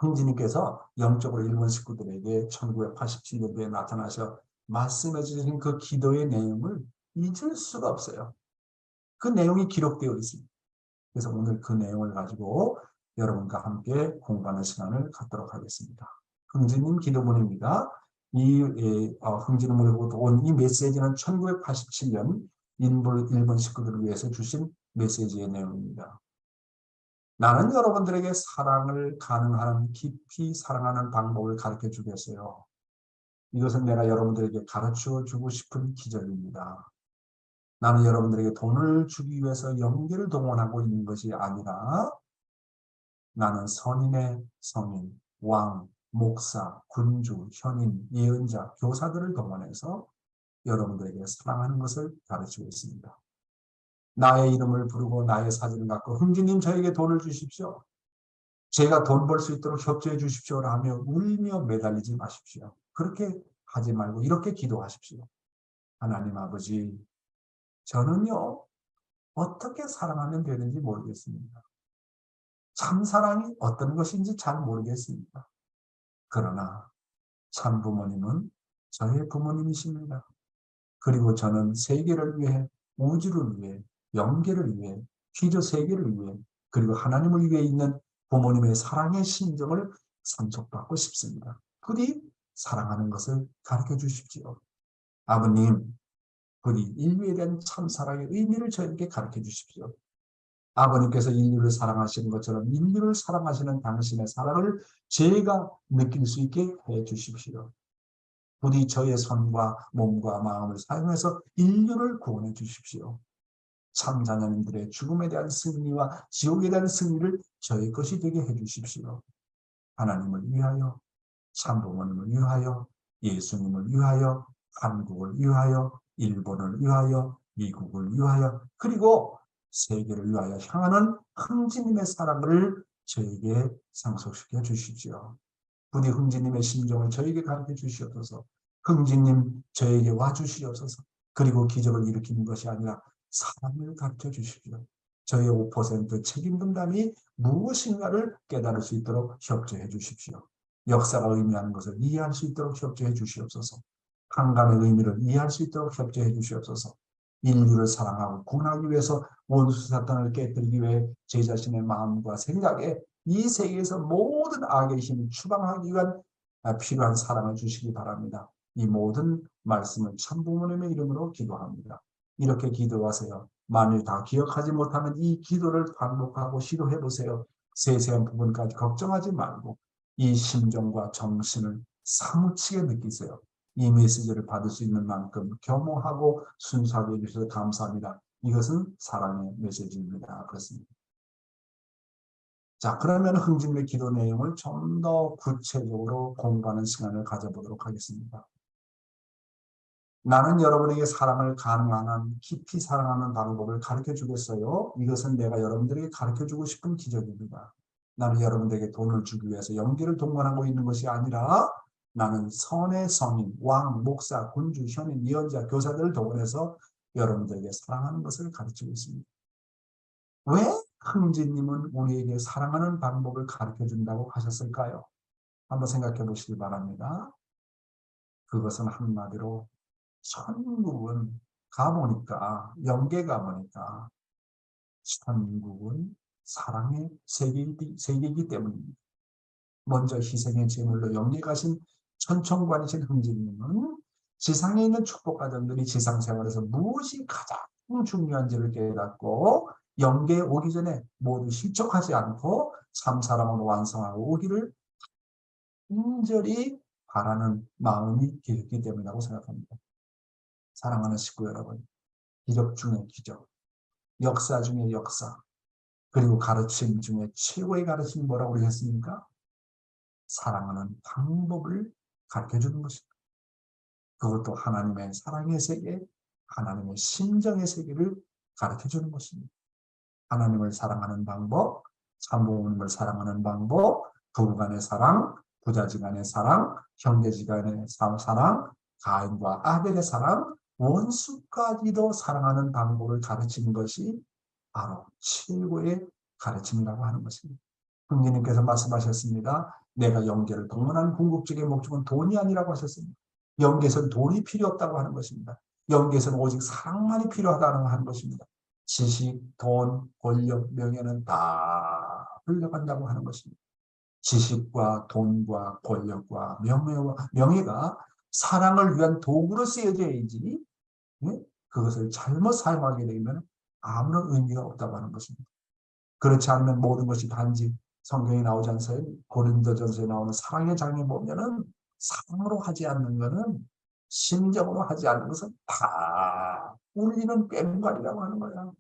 [SPEAKER 4] 흥진님께서 영적으로 일본 식구들에게 1987년도에 나타나셔 말씀해 주신 그 기도의 내용을 잊을 수가 없어요. 그 내용이 기록되어 있습니다. 그래서 오늘 그 내용을 가지고 여러분과 함께 공부하는 시간을 갖도록 하겠습니다. 흥진님 기도문입니다. 흥진문으로부터 온 이 메시지는 1987년 일본 식구들을 위해서 주신 메시지의 내용입니다. 나는 여러분들에게 사랑을 가능한 깊이 사랑하는 방법을 가르쳐 주겠어요. 이것은 내가 여러분들에게 가르쳐 주고 싶은 기적입니다. 나는 여러분들에게 돈을 주기 위해서 영계를 동원하고 있는 것이 아니라 나는 선인의 성인, 왕, 목사, 군주, 현인, 예언자, 교사들을 동원해서 여러분들에게 사랑하는 것을 가르치고 있습니다. 나의 이름을 부르고 나의 사진을 갖고 흥주님 저에게 돈을 주십시오. 제가 돈 벌 수 있도록 협조해 주십시오 하며 울며 매달리지 마십시오. 그렇게 하지 말고 이렇게 기도하십시오. 하나님 아버지, 저는요 어떻게 사랑하면 되는지 모르겠습니다. 참 사랑이 어떤 것인지 잘 모르겠습니다. 그러나 참 부모님은 저의 부모님이십니다. 그리고 저는 세계를 위해, 우주를 위해, 영계를 위해, 퀴즈 세계를 위해, 그리고 하나님을 위해 있는 부모님의 사랑의 심정을 상속받고 싶습니다. 부디 사랑하는 것을 가르쳐 주십시오. 아버님, 부디 인류에 대한 참 사랑의 의미를 저에게 가르쳐 주십시오. 아버님께서 인류를 사랑하시는 것처럼 인류를 사랑하시는 당신의 사랑을 제가 느낄 수 있게 해 주십시오. 부디 저의 손과 몸과 마음을 사용해서 인류를 구원해 주십시오. 참 자녀님들의 죽음에 대한 승리와 지옥에 대한 승리를 저의 것이 되게 해 주십시오. 하나님을 위하여, 참 부모님을 위하여, 예수님을 위하여, 한국을 위하여, 일본을 위하여, 미국을 위하여, 그리고 세계를 위하여 향하는 흥지님의 사랑을 저에게 상속시켜 주십시오. 부디 흥지님의 심정을 저에게 가르쳐 주시옵소서. 흥지님 저에게 와주시옵소서. 그리고 기적을 일으키는 것이 아니라 사랑을 가르쳐 주십시오. 저의 5% 책임 분담이 무엇인가를 깨달을 수 있도록 협조해 주십시오. 역사가 의미하는 것을 이해할 수 있도록 협조해 주시옵소서. 한감의 의미를 이해할 수 있도록 협조해 주시옵소서. 인류를 사랑하고 구원하기 위해서 원수 사탄을 깨뜨리기 위해 제 자신의 마음과 생각에 이 세계에서 모든 악의 힘을 추방하기 위한 필요한 사랑을 주시기 바랍니다. 이 모든 말씀을 참 부모님의 이름으로 기도합니다. 이렇게 기도하세요. 만일 다 기억하지 못하면 이 기도를 반복하고 시도해 보세요. 세세한 부분까지 걱정하지 말고 이 심정과 정신을 사무치게 느끼세요. 이 메시지를 받을 수 있는 만큼 겸허하고 순수하게 해주셔서 감사합니다. 이것은 사랑의 메시지입니다. 그렇습니다. 자, 그러면 흥진의 기도 내용을 좀 더 구체적으로 공부하는 시간을 가져보도록 하겠습니다. 나는 여러분에게 사랑을 가능한 한 깊이 사랑하는 방법을 가르쳐 주겠어요. 이것은 내가 여러분들에게 가르쳐 주고 싶은 기적입니다. 나는 여러분들에게 돈을 주기 위해서 영계를 동원하고 있는 것이 아니라 나는 선의 성인, 왕, 목사, 군주, 현인, 예언자, 교사들을 동원해서 여러분들에게 사랑하는 것을 가르치고 있습니다. 왜 흥진님은 우리에게 사랑하는 방법을 가르쳐 준다고 하셨을까요? 한번 생각해 보시기 바랍니다. 그것은 한마디로 천국은 가보니까, 영계 가보니까 천국은 사랑의 세계이기 때문입니다. 먼저 희생의 제물로 영계 가신 천천관이신 흥진님은 지상에 있는 축복가정들이 지상생활에서 무엇이 가장 중요한지를 깨닫고 영계에 오기 전에 모두 실족하지 않고 참사랑으로 완성하고 오기를 간절히 바라는 마음이 있기 때문이라고 생각합니다. 사랑하는 식구 여러분, 기적 중의 기적, 역사 중의 역사, 그리고 가르침 중에 최고의 가르침이 뭐라고 그러셨습니까? 사랑하는 방법을 가르쳐주는 것입니다. 그것도 하나님의 사랑의 세계, 하나님의 심정의 세계를 가르쳐주는 것입니다. 하나님을 사랑하는 방법, 참부모님을 사랑하는 방법, 부부간의 사랑, 부자지간의 사랑, 형제지간의 사랑, 가인과 아벨의 사랑, 원수까지도 사랑하는 방법을 가르치는 것이 바로 최고의 가르침이라고 하는 것입니다. 흥기님께서 말씀하셨습니다. 내가 영계를 동원한 궁극적인 목적은 돈이 아니라고 하셨습니다. 영계에서는 돈이 필요 없다고 하는 것입니다. 영계에서는 오직 사랑만이 필요하다고 하는 것입니다. 지식, 돈, 권력, 명예는 다 흘러간다고 하는 것입니다. 지식과 돈과 권력과 명예가 사랑을 위한 도구로 쓰여져야지, 그것을 잘못 사용하게 되면 아무런 의미가 없다고 하는 것입니다. 그렇지 않으면 모든 것이 단지 성경에 나오지 않아요? 고린도전서에 나오는 사랑의 장에 보면은 사랑으로 하지 않는 것은 심정으로 하지 않는 것은 다 울리는 꽹과리라고 하는 거야.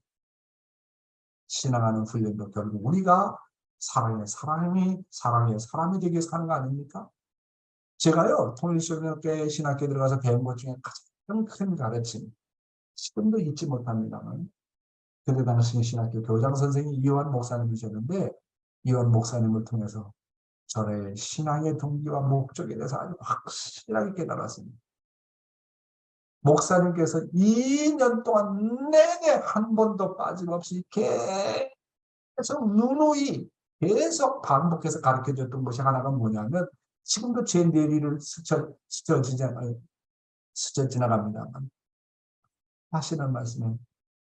[SPEAKER 4] 신앙하는 훈련도 결국 우리가 사랑의 사람이 되기 위해서 하는 거 아닙니까? 제가요, 통일신학교에 신학교에 들어가서 배운 것 중에 가장 큰 가르침, 지금도 잊지 못합니다만, 그때 당시 신학교 교장 선생님이 이완 목사님이셨는데, 이완 목사님을 통해서 저의 신앙의 동기와 목적에 대해서 아주 확실하게 깨달았습니다. 목사님께서 2년 동안 내내 한 번도 빠짐없이 계속 누누이 계속 반복해서 가르쳐줬던 것이 하나가 뭐냐면, 지금도 제 뇌리를 스쳐 지나갑니다만, 하시는 말씀은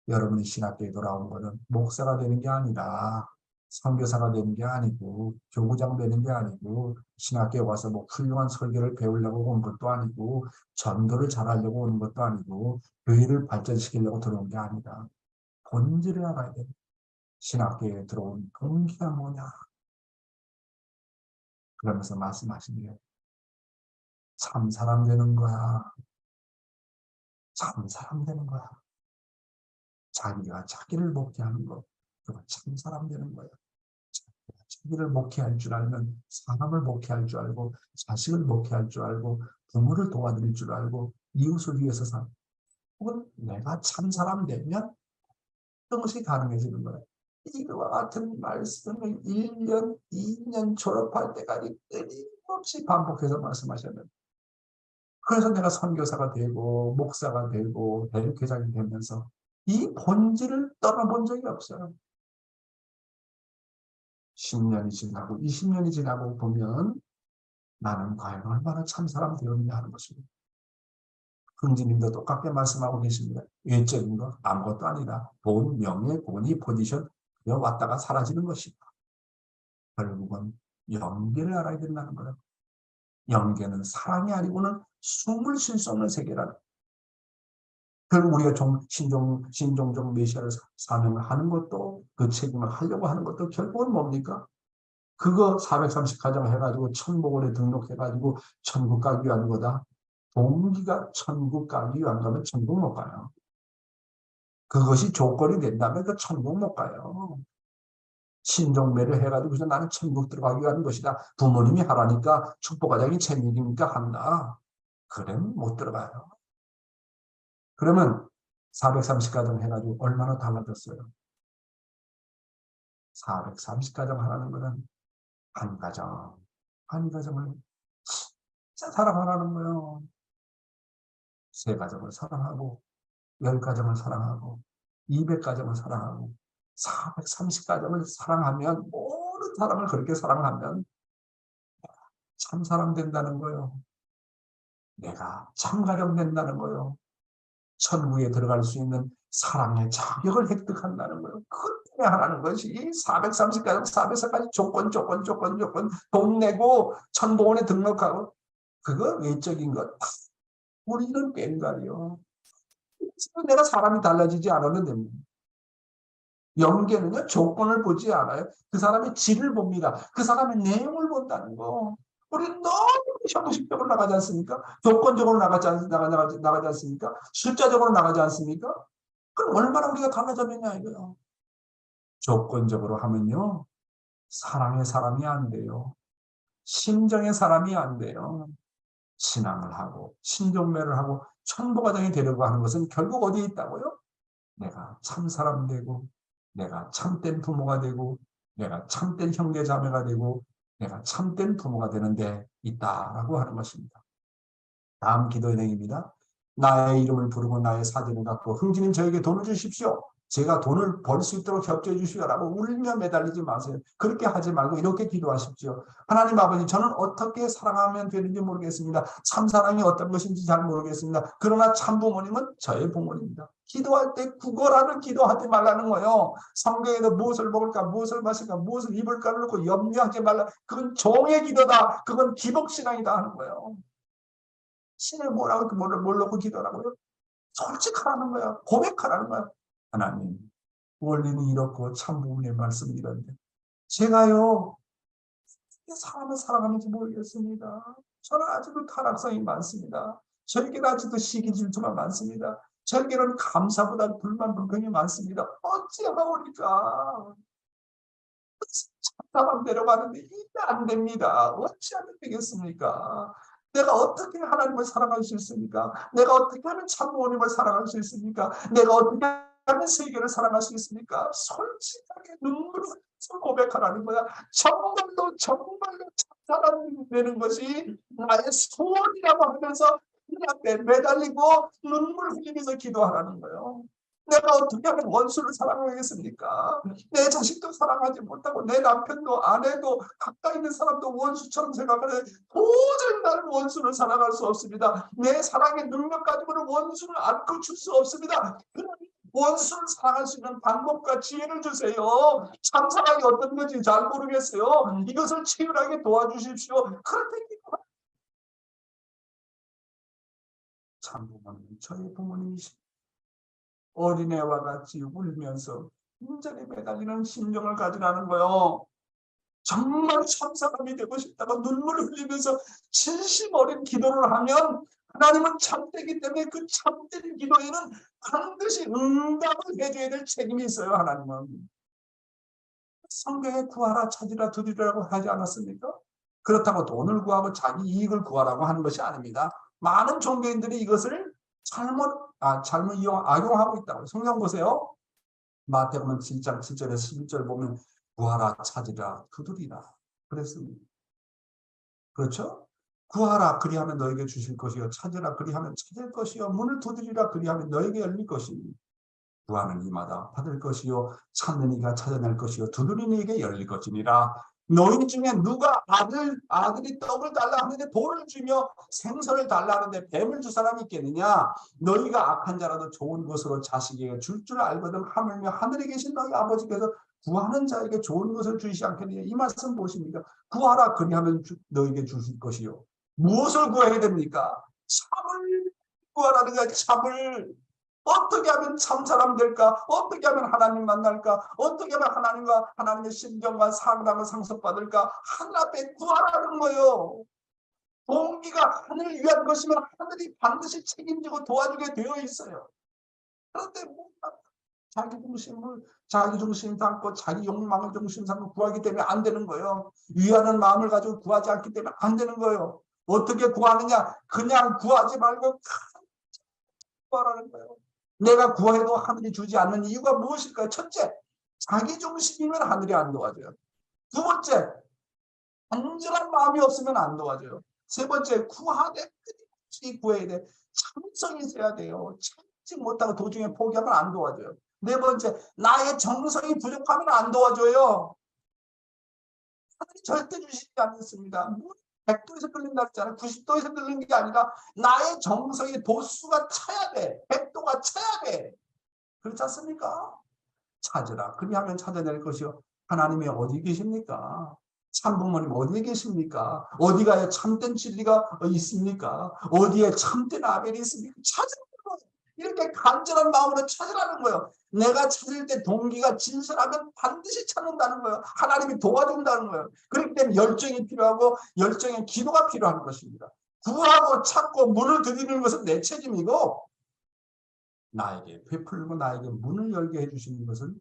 [SPEAKER 4] 여러분이 신학교에 돌아온 것은 목사가 되는 게 아니라 선교사가 되는 게 아니고 교구장 되는 게 아니고 신학교에 와서 뭐 훌륭한 설교를 배우려고 온 것도 아니고 전도를 잘하려고 오는 것도 아니고 교회를 발전시키려고 들어온 게 아니다. 본질을 알아야 돼. 신학교에 들어온 동기가 뭐냐. 그러면서 말씀하신 게 참 사람 되는 거야. 참 사람 되는 거야. 자기가 자기를 목회하는 거. 그거 참 사람 되는 거야. 자기를 목회할 줄 알면 사람을 목회할 줄 알고 자식을 목회할 줄 알고 부모를 도와드릴 줄 알고 이웃을 위해서 살. 혹은 내가 참 사람 되면 어떤 것이 가능해지는 거야. 이와 같은 말씀을 1년, 2년 졸업할 때까지 끊임없이 반복해서 말씀하셨는데 그래서 내가 선교사가 되고 목사가 되고 대륙회장이 되면서 이 본질을 떠나본 적이 없어요. 10년이 지나고 20년이 지나고 보면 나는 과연 얼마나 참 사람 되었느냐 하는 것입니다. 흥지님도 똑같게 말씀하고 계십니다. 외적인 거 아무것도 아니라 돈, 명예, 권위, 포지션 그냥 왔다가 사라지는 것이다. 결국은 영계를 알아야 된다는 거예요. 영계는 사랑이 아니고는 숨을 쉴 수 없는 세계라는 거예요. 결국 우리가 신종종 메시아를 사명을 하는 것도 그 책임을 하려고 하는 것도 결국은 뭡니까? 그거 430가정 해가지고 천복원에 등록해가지고 천국 가기 위한 거다. 동기가 천국 가기 위한 거면 천국 못 가요. 그것이 조건이 된다면 그 천국 못 가요. 신종매를 해가지고 나는 천국 들어가기 위한 것이다. 부모님이 하라니까 축복과장이 책임이니까 한다. 그러면 못 들어가요. 그러면 430가정 해가지고 얼마나 달라졌어요? 430가정 하라는 거는 한 가정을 진짜 사랑하라는 거예요. 3가정을 사랑하고 10가정을 사랑하고 200가정을 사랑하고 430가정을 사랑하면 모든 사람을 그렇게 사랑하면 참 사람 된다는 거예요. 내가 참 가정 된다는 거예요. 천국에 들어갈 수 있는 사랑의 자격을 획득한다는 거예요. 그것 때문에 하라는 것이 430가정 400가지 조건 돈 내고 천공원에 등록하고 그거 외적인 것. 우리는 꽹과리요. 내가 사람이 달라지지 않아도 됩니다. 영계는요, 조건을 보지 않아요. 그 사람의 질을 봅니다. 그 사람의 내용을 본다는 거. 우리는 너무 형식적으로 나가지 않습니까? 조건적으로 나가지 않습니까? 숫자적으로 나가지 않습니까? 그럼 얼마나 우리가 달라졌느냐 이거요. 조건적으로 하면요, 사랑의 사람이 안 돼요. 심정의 사람이 안 돼요. 신앙을 하고 신종매를 하고 천부과정이 되려고 하는 것은 결국 어디에 있다고요? 내가 참 사람 되고 내가 참된 부모가 되고 내가 참된 형제자매가 되고 내가 참된 부모가 되는 데 있다라고 하는 것입니다. 다음 기도의 내용입니다. 나의 이름을 부르고 나의 사진을 갖고 흥진님 저에게 돈을 주십시오. 제가 돈을 벌 수 있도록 협조해 주시오라고 울며 매달리지 마세요. 그렇게 하지 말고 이렇게 기도하십시오. 하나님 아버지, 저는 어떻게 사랑하면 되는지 모르겠습니다. 참 사랑이 어떤 것인지 잘 모르겠습니다. 그러나 참 부모님은 저의 부모님입니다. 기도할 때 구걸하는 기도하지 말라는 거예요. 성경에도 무엇을 먹을까, 무엇을 마실까, 무엇을 입을까를 놓고 염려하지 말라. 그건 종의 기도다. 그건 기복신앙이다 하는 거예요. 신을 뭐라고 뭘 놓고 기도하라고요? 솔직하라는 거야. 고백하라는 거야. 하나님, 원리는 이렇고 참 부모님의 말씀이 이런데 제가요 어떻게 사람을 사랑하는지 모르겠습니까? 저는 아직도 타락성이 많습니다. 저에게는 아직도 시기 질투가 많습니다. 저에게는 감사보다 불만 불평이 많습니다. 어찌하오니까? 사람 데려가는데 이게 안 됩니다. 어찌하면 되겠습니까? 내가 어떻게 하나님을 사랑할 수 있습니까? 내가 어떻게 하면 참 부모님을 사랑할 수 있습니까? 내가 어떻게 하면 세계를 사랑할 수 있습니까? 솔직하게 눈물을 흘려서 고백하라는 거야. 정말로 참 사랑되는 것이 나의 소원이라고 하면서 그 앞에 매달리고 눈물 흘리면서 기도하라는 거예요. 내가 어떻게 하면 원수를 사랑하겠습니까? 내 자식도 사랑하지 못하고 내 남편도 아내도 가까이 있는 사람도 원수처럼 생각하는 도저히 나는 원수를 사랑할 수 없습니다. 내 사랑의 능력 가지고는 원수를 안고 줄 수 없습니다. 그러니 원수를 사랑할 수 있는 방법과 지혜를 주세요. 참 사랑이 어떤 건지 잘 모르겠어요. 이것을 치열하게 도와주십시오. 그렇게 참 부모님, 저희 부모님이십니다. 어린애와 같이 울면서 인전에 매달리는 심정을 가지라는 거요. 정말 참 사람이 되고 싶다고 눈물을 흘리면서 진심 어린 기도를 하면 하나님은 참되기 때문에 그 참된 기도에는 반드시 응답을 해줘야 될 책임이 있어요. 하나님은. 성경에 구하라 찾으라 두드리라고 하지 않았습니까? 그렇다고 돈을 구하고 자기 이익을 구하라고 하는 것이 아닙니다. 많은 종교인들이 이것을 잘못 악용하고 있다고. 성경 보세요. 마태복음 7장 7절에서 11절 보면 구하라 찾으라 두드리라 그랬습니다. 그렇죠? 구하라 그리하면 너에게 주실 것이요 찾으라 그리하면 찾을 것이요 문을 두드리라 그리하면 너에게 열릴 것이니 구하는 이마다 받을 것이요 찾는 이가 찾아낼 것이요 두드리는 이에게 열릴 것이니라. 너희 중에 누가 아들이 떡을 달라 하는데 돌을 주며 생선을 달라 하는데 뱀을 줄 사람이 있겠느냐? 너희가 악한 자라도 좋은 것으로 자식에게 줄 줄 알거든 하물며 하늘에 계신 너희 아버지께서 구하는 자에게 좋은 것을 주시지 않겠느냐? 이 말씀 보십니까? 구하라 그리하면 너희에게 주실 것이요. 무엇을 구해야 됩니까? 참을 구하라는 거야. 참을. 어떻게 하면 참 사람 될까? 어떻게 하면 하나님 만날까? 어떻게 하면 하나님과 하나님의 심정과 상담을 상속받을까? 하늘 앞에 구하라는 거예요. 동기가 하늘을 위한 것이면 하늘이 반드시 책임지고 도와주게 되어 있어요. 그런데 뭔가 자기 중심 삼고 자기 욕망을 중심 삼고 구하기 때문에 안 되는 거예요. 위하는 마음을 가지고 구하지 않기 때문에 안 되는 거예요. 어떻게 구하느냐? 그냥 구하지 말고 구하라는 거예요. 내가 구해도 하늘이 주지 않는 이유가 무엇일까요? 첫째, 자기 중심이면 하늘이 안 도와줘요. 두 번째, 간절한 마음이 없으면 안 도와줘요. 세 번째, 구하되 끝없이 구해야 돼. 참성이 있어야 돼요. 참지 못하고 도중에 포기하면 안 도와줘요. 네 번째, 나의 정성이 부족하면 안 도와줘요. 하늘이 절대 주시지 않습니다. 100도에서 끓는다 했잖아요. 90도에서 끓는 게 아니라 나의 정성의 도수가 차야 돼. 100도가 차야 돼. 그렇지 않습니까? 찾으라. 그리하면 찾아낼 것이요. 하나님이 어디 계십니까? 참부모님 어디에 계십니까? 어디 가야 참된 진리가 있습니까? 어디에 참된 아벨이 있습니까? 찾으라는 거예요. 이렇게 간절한 마음으로 찾으라는 거예요. 내가 찾을 때 동기가 진실하면 반드시 찾는다는 거예요. 하나님이 도와준다는 거예요. 그렇기 때문에 열정이 필요하고 열정의 기도가 필요한 것입니다. 구하고 찾고 문을 두드리는 것은 내 책임이고 나에게 베풀고 나에게 문을 열게 해주시는 것은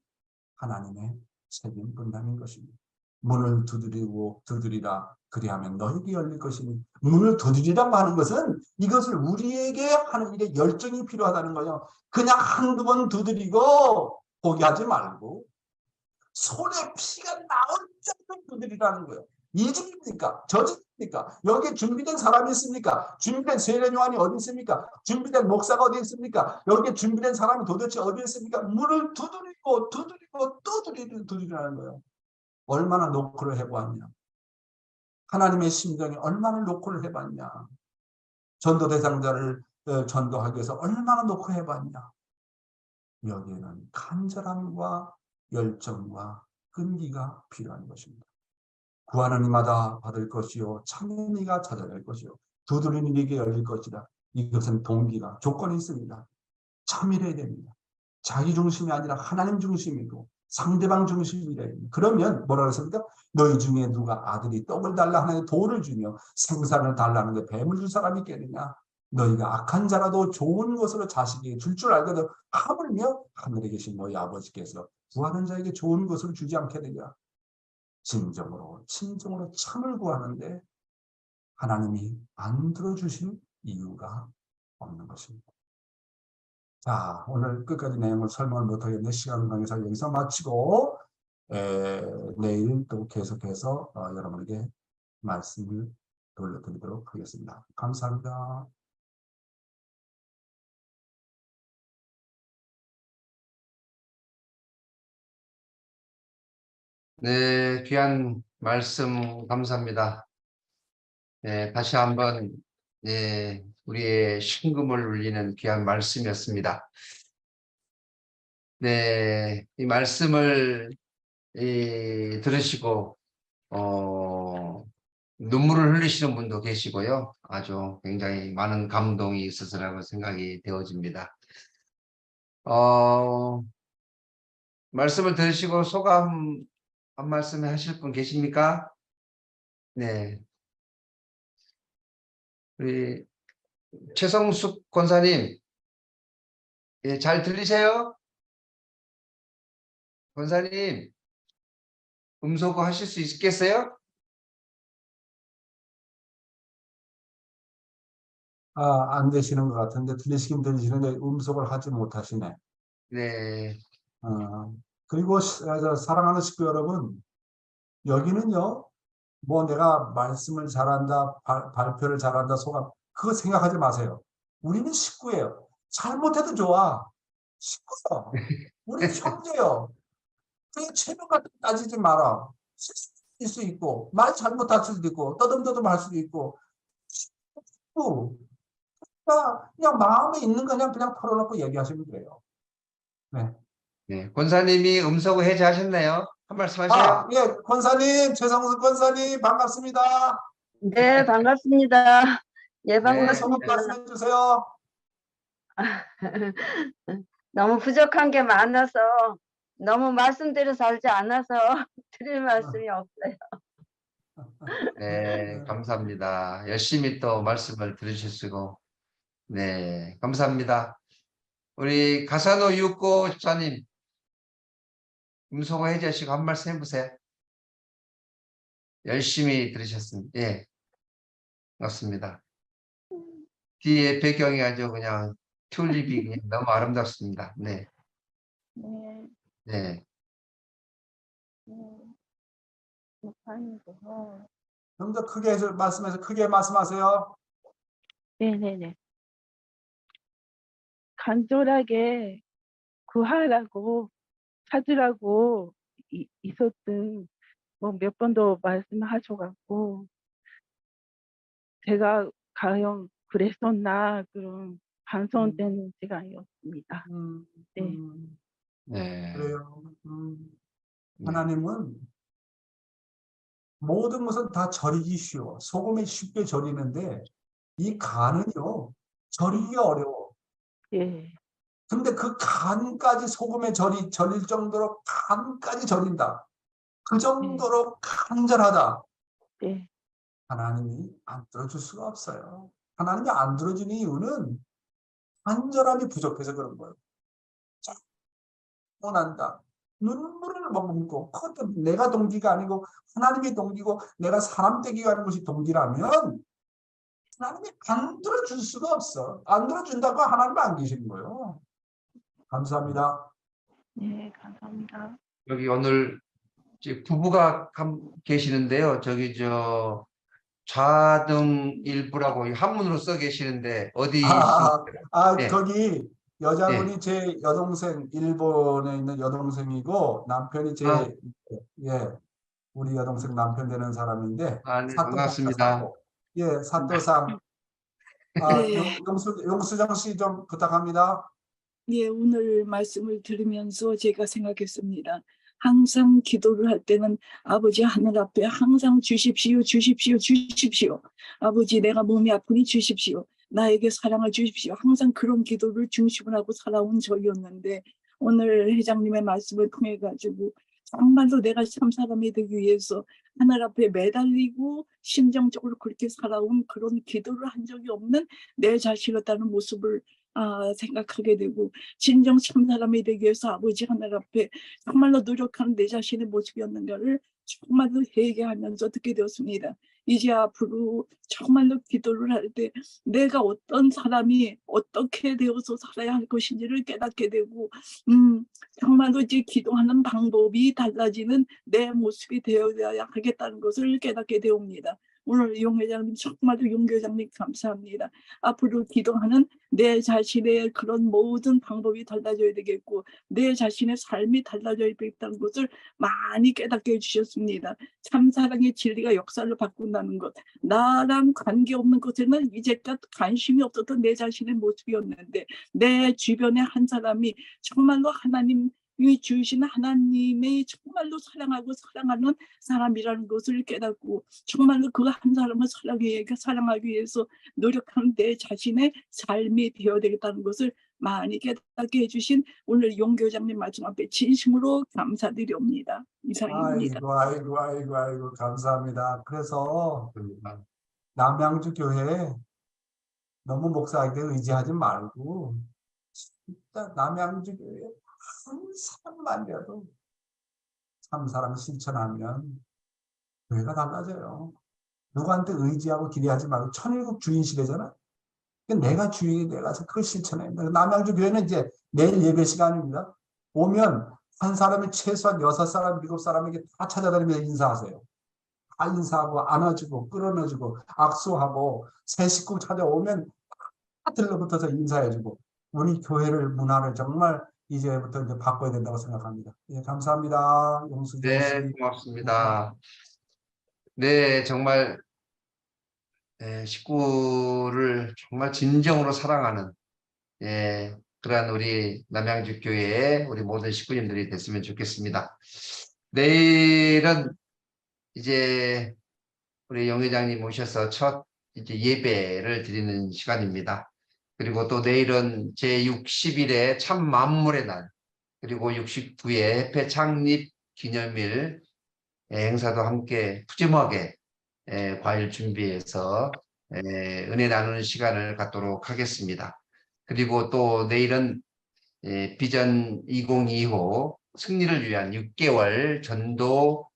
[SPEAKER 4] 하나님의 책임 분담인 것입니다. 문을 두드리라 그리하면 너에게 열릴 것이니 문을 두드리라고 하는 것은 이것을 우리에게 하는 일에 열정이 필요하다는 거예요. 그냥 한두 번 두드리고 포기하지 말고 손에 피가 나올 정도 두드리라는 거예요. 이 집입니까? 저 집입니까? 여기에 준비된 사람이 있습니까? 준비된 세례요한이 어디 있습니까? 준비된 목사가 어디 있습니까? 여기에 준비된 사람이 도대체 어디 있습니까? 문을 두드리고 또 두드리라는 거예요. 얼마나 노크를 해보았냐? 하나님의 심정이 얼마나 노크를 해봤냐? 전도 대상자를 전도하기 위해서 얼마나 노크해봤냐? 여기에는 간절함과 열정과 끈기가 필요한 것입니다. 구하는 이마다 받을 것이요 찾는 이가 찾아낼 것이요 두드리는 이에게 열릴 것이다. 이것은 동기가 조건이 있습니다. 참이래야 됩니다. 자기 중심이 아니라 하나님 중심이고 상대방 중심이라. 그러면 뭐라 그랬습니까? 너희 중에 누가 아들이 떡을 달라 하는데 돌을 주며 생선을 달라는데 뱀을 줄 사람이 있겠느냐? 너희가 악한 자라도 좋은 것으로 자식에게 줄 줄 알거든 하물며 하늘에 계신 너희 아버지께서 구하는 자에게 좋은 것을 주지 않겠느냐? 진정으로 친정으로 참을 구하는데 하나님이 안 들어주실 이유가 없는 것입니다. 자, 오늘 끝까지 내용을 설명을 못하겠는데 시간 관계상 여기서 마치고 내일 또 계속해서 여러분에게 말씀을 돌려드리도록 하겠습니다. 감사합니다.
[SPEAKER 1] 네, 귀한 말씀 감사합니다. 네, 다시 한번 네, 우리의 심금을 울리는 귀한 말씀이었습니다. 네, 이 말씀을 들으시고 눈물을 흘리시는 분도 계시고요. 아주 굉장히 많은 감동이 있어서라고 생각이 되어집니다. 말씀을 들으시고 소감 한 말씀 하실 분 계십니까? 네. 우리 최성숙 권사님, 예, 잘 들리세요? 권사님, 음소거 하실 수 있겠어요?
[SPEAKER 4] 안 되시는 것 같은데 들리시긴 들리시는데 음속을 하지 못하시네.
[SPEAKER 1] 네,
[SPEAKER 4] 그리고 사랑하는 식구 여러분, 여기는요, 뭐 내가 말씀을 잘한다, 발표를 잘한다, 소감, 그거 생각하지 마세요. 우리는 식구예요. 잘못해도 좋아. 식구요. 우리 형제요. 그 체면 같은 거 따지지 마라. 실수일 수 있고, 말 잘못할 수도 있고, 떠듬떠듬 할 수도 있고, 식구. 그냥 마음에 있는 거 그냥 털어놓고 얘기하시면 돼요. 네.
[SPEAKER 1] 네. 권사님이 음소거 해제하셨나요? 한 말씀 하세요.
[SPEAKER 4] 예, 권사님, 최성수 권사님, 반갑습니다.
[SPEAKER 2] 네, 반갑습니다. 예,
[SPEAKER 1] 네.
[SPEAKER 4] 오늘 소감
[SPEAKER 2] 반갑습니다.
[SPEAKER 4] 말씀해 주세요.
[SPEAKER 2] 너무 부족한 게 많아서 너무 말씀대로 살지 않아서 드릴 말씀이 없어요.
[SPEAKER 1] 네, 감사합니다. 열심히 또 말씀을 들으시고, 네, 감사합니다. 우리 가사노 유코 집사님, 음소거 해제하시고 한 말씀 해보세요. 열심히 들으셨습니다. 예, 맞습니다. 뒤에 배경이 아주 그냥 튤립이 그냥 너무 아름답습니다. 네,
[SPEAKER 2] 네,
[SPEAKER 1] 네.
[SPEAKER 4] 좀 더 크게 말씀해서 크게 말씀하세요.
[SPEAKER 6] 네네네. 간절하게 구하라고 찾으라고 있었던 뭐 몇 번도 말씀하셔갖고 제가 과연 그랬었나 그런 반성되는 시간이었습니다. 네.
[SPEAKER 1] 네.
[SPEAKER 4] 그래요.
[SPEAKER 1] 네.
[SPEAKER 4] 하나님은 모든 것은 다 절이기 쉬워. 소금이 쉽게 절이는데 이 간은요, 절이기가 어려워.
[SPEAKER 6] 예.
[SPEAKER 4] 근데 그 간까지 소금에 절일 정도로 간까지 절인다. 그 정도로 간절하다.
[SPEAKER 6] 네.
[SPEAKER 4] 하나님이 안 들어줄 수가 없어요. 하나님이 안 들어주는 이유는 간절함이 부족해서 그런 거예요. 원한다. 눈물을 머금고 그것도 내가 동기가 아니고 하나님이 동기고 내가 사람 되기가 하는 것이 동기라면 하나님이 안 들어줄 수가 없어. 안 들어준다고 하나님 안 계시는 거예요. 감사합니다.
[SPEAKER 6] 네, 감사합니다.
[SPEAKER 1] 여기 오늘 이제 부부가 계시는데요. 저기 좌등 일부라고 한문으로 써 계시는데 어디 예.
[SPEAKER 4] 거기 여자분이
[SPEAKER 1] 예.
[SPEAKER 4] 제 여동생, 일본에 있는 여동생이고 남편이 우리 여동생 남편 되는 사람인데
[SPEAKER 1] 네,
[SPEAKER 4] 사또입니다,
[SPEAKER 1] 반갑습니다.
[SPEAKER 4] 사또. 예, 사또상.
[SPEAKER 6] 네.
[SPEAKER 4] 용수정 씨 좀 부탁합니다.
[SPEAKER 6] 예, 오늘 말씀을 들으면서 제가 생각했습니다. 항상 기도를 할 때는 아버지 하늘 앞에 항상 주십시오, 주십시오, 주십시오. 아버지 내가 몸이 아프니 주십시오. 나에게 사랑을 주십시오. 항상 그런 기도를 중심으로 하고 살아온 저였는데 오늘 회장님의 말씀을 통해 가지고 정말로 내가 참 사람이 되기 위해서 하늘 앞에 매달리고 심정적으로 그렇게 살아온 그런 기도를 한 적이 없는 내 자신이었다는 모습을 생각하게 되고, 진정 참 사람이 되기 위해서 아버지 하늘 앞에 정말로 노력하는 내 자신의 모습이었는가를 정말로 회개하면서 듣게 되었습니다. 이제 앞으로 정말로 기도를 할 때 내가 어떤 사람이 어떻게 되어서 살아야 할 것인지를 깨닫게 되고, 정말로 이제 기도하는 방법이 달라지는 내 모습이 되어야 하겠다는 것을 깨닫게 되옵니다. 오늘 용 회장님 정말로 용 교장님 감사합니다. 앞으로 기도하는 내 자신의 그런 모든 방법이 달라져야 되겠고, 내 자신의 삶이 달라져야 되겠다는 것을 많이 깨닫게 해주셨습니다. 참사랑의 진리가 역사를 바꾼다는 것, 나랑 관계없는 것에는 이제껏 관심이 없었던 내 자신의 모습이었는데, 내 주변에 한 사람이 정말로 하나님이 주신 하나님의 정말로 사랑하고 사랑하는 사람이라는 것을 깨닫고, 정말로 그 한 사람을 사랑하기 위해서 노력하는 내 자신의 삶이 되어야 되겠다는 것을 많이 깨닫게 해주신 오늘 용 교장님 말씀 앞에 진심으로 감사드립니다. 이상입니다.
[SPEAKER 4] 아이고, 감사합니다. 그래서 남양주 교회 너무 목사에게 의지하지 말고, 진짜 남양주 교회 한 사람만이라도 참 사랑 실천하면 교회가 달라져요. 누구한테 의지하고 기대하지 말고 천일국 주인 시대잖아. 내가 주인이 돼가서 그걸 실천해야 돼. 남양주 교회는 이제 내일 예배 시간입니다. 오면 한 사람이 최소한 6사람, 7사람에게 다 찾아다니면서 인사하세요. 다 인사하고 안아주고 끌어내주고 악수하고 새 식구 찾아오면 다 들러붙어서 인사해주고, 우리 교회를 문화를 정말 이제부터 이제 바꿔야 된다고 생각합니다. 예, 감사합니다. 용수교
[SPEAKER 1] 네,
[SPEAKER 4] 씨.
[SPEAKER 1] 고맙습니다. 네, 정말 식구를 정말 진정으로 사랑하는 그러한 우리 남양주 교회의 우리 모든 식구님들이 됐으면 좋겠습니다. 내일은 이제 우리 용 회장님 오셔서 첫 이제 예배를 드리는 시간입니다. 그리고 또 내일은 제60일의 참 만물의 날, 그리고 69회 해패 창립 기념일 행사도 함께 푸짐하게 과일 준비해서 은혜 나누는 시간을 갖도록 하겠습니다. 그리고 또 내일은 비전 2025 승리를 위한 6개월 전도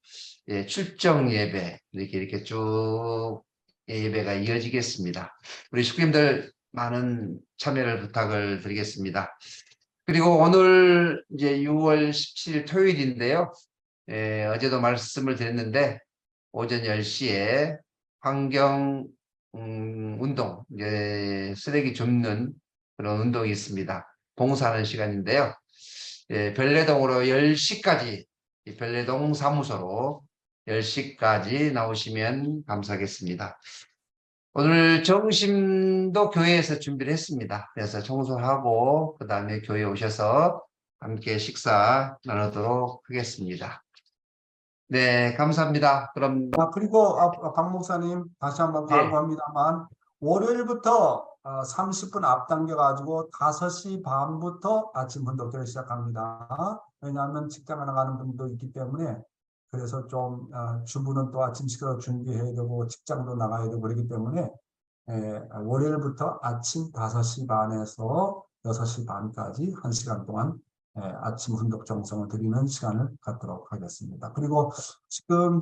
[SPEAKER 1] 출정 예배, 이렇게 쭉 예배가 이어지겠습니다. 우리 식구님들 많은 참여를 부탁을 드리겠습니다. 그리고 오늘 이제 6월 17일 토요일인데요. 어제도 말씀을 드렸는데 오전 10시에 환경 운동, 쓰레기 줍는 그런 운동이 있습니다. 봉사하는 시간인데요. 별내동으로 10시까지 별내동 사무소로 10시까지 나오시면 감사하겠습니다. 오늘 점심도 교회에서 준비를 했습니다. 그래서 청소하고 그 다음에 교회에 오셔서 함께 식사 나누도록 하겠습니다. 네, 감사합니다. 그럼
[SPEAKER 4] 그리고 박 목사님 다시 한번
[SPEAKER 1] 네.
[SPEAKER 4] 광고합니다만, 월요일부터 30분 앞당겨 가지고 5시 반부터 아침 운동회를 시작합니다. 왜냐하면 직장에 나가는 분도 있기 때문에, 그래서 좀 주부는 또 아침 식사를 준비해야 되고 직장도 나가야 되고 그렇기 때문에 월요일부터 아침 5시 반에서 6시 반까지 1시간 동안 아침 훈독 정성을 드리는 시간을 갖도록 하겠습니다. 그리고 지금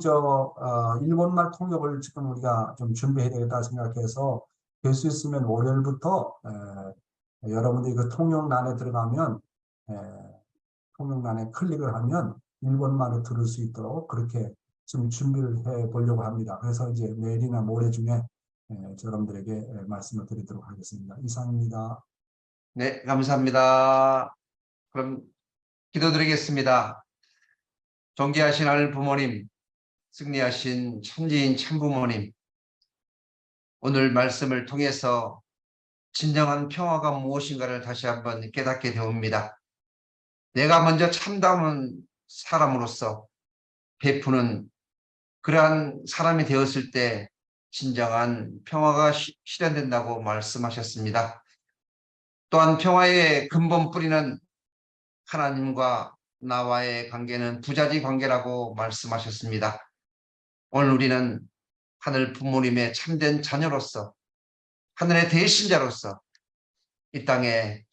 [SPEAKER 4] 일본말 통역을 지금 우리가 좀 준비해야 되겠다 생각해서, 될 수 있으면 월요일부터 여러분들이 그 통역란에 들어가면 통역란에 클릭을 하면 일본말을 들을 수 있도록 그렇게 지금 준비를 해 보려고 합니다. 그래서 이제 내일이나 모레 중에 여러분들에게 말씀을 드리도록 하겠습니다. 이상입니다.
[SPEAKER 1] 네, 감사합니다. 그럼 기도드리겠습니다. 존귀하신 하늘 부모님, 승리하신 천지인 참부모님, 오늘 말씀을 통해서 진정한 평화가 무엇인가를 다시 한번 깨닫게 되옵니다. 내가 먼저 참다운 사람으로서 베푸는 그러한 사람이 되었을 때 진정한 평화가 실현된다고 말씀하셨습니다. 또한 평화의 근본 뿌리는 하나님과 나와의 관계는 부자지 관계라고 말씀하셨습니다. 오늘 우리는 하늘 부모님의 참된 자녀로서 하늘의 대신자로서 이 땅에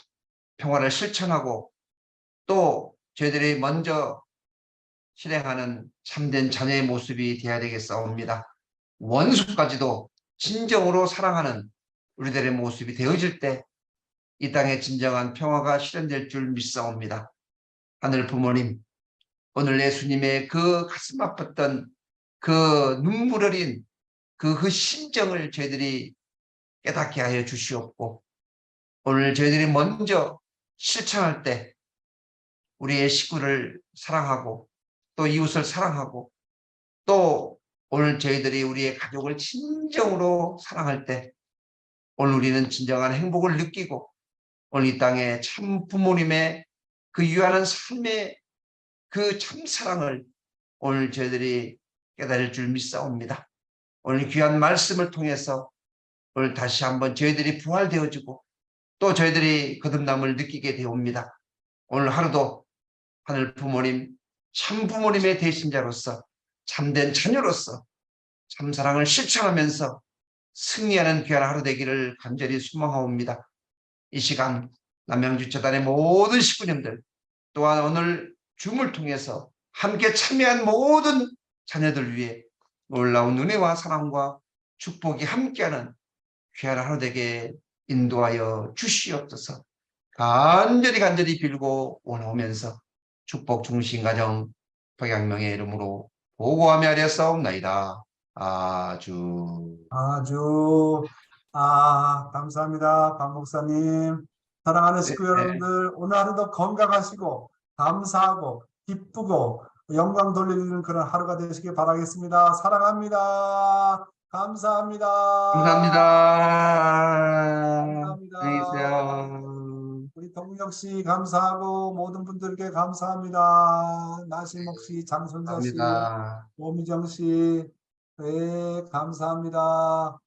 [SPEAKER 1] 평화를 실천하고 또 저희들이 먼저 실행하는 참된 자녀의 모습이 되어야 되겠사옵니다. 원수까지도 진정으로 사랑하는 우리들의 모습이 되어질 때 이 땅에 진정한 평화가 실현될 줄 믿사옵니다. 하늘 부모님, 오늘 예수님의 그 가슴 아팠던 그 눈물 어린 그 심정을 저희들이 깨닫게 하여 주시옵고 오늘 저희들이 먼저 실천할 때 우리의 식구를 사랑하고 또 이웃을 사랑하고 또 오늘 저희들이 우리의 가족을 진정으로 사랑할 때 오늘 우리는 진정한 행복을 느끼고 오늘 이 땅에 참 부모님의 그 유한한 삶의 그 참 사랑을 오늘 저희들이 깨달을 줄 믿사옵니다. 오늘 귀한 말씀을 통해서 오늘 다시 한번 저희들이 부활되어지고 또 저희들이 거듭남을 느끼게 되옵니다. 오늘 하루도 하늘 부모님, 참 부모님의 대신자로서 참된 자녀로서 참 사랑을 실천하면서 승리하는 귀한 하루 되기를 간절히 소망하옵니다. 이 시간 남양주처단의 모든 식구님들 또한 오늘 줌을 통해서 함께 참여한 모든 자녀들 위해 놀라운 은혜와 사랑과 축복이 함께하는 귀한 하루 되게 인도하여 주시옵소서. 간절히 빌고 원하오면서 축복 중심 가정 박양명의 이름으로 보고하며 하렸사옵나이다. 아주
[SPEAKER 4] 감사합니다. 박 목사님. 사랑하는 식구 여러분들, 오늘 하루도 건강하시고 감사하고 기쁘고 영광 돌리는 그런 하루가 되시길 바라겠습니다. 사랑합니다. 감사합니다.
[SPEAKER 1] 감사합니다.
[SPEAKER 4] 감사합니다.
[SPEAKER 1] 안녕히 계세요.
[SPEAKER 4] 우리 동혁 씨 감사하고 모든 분들께 감사합니다. 나시목 씨, 장순자 씨,
[SPEAKER 1] 감사합니다.
[SPEAKER 4] 오미정 씨, 네, 감사합니다.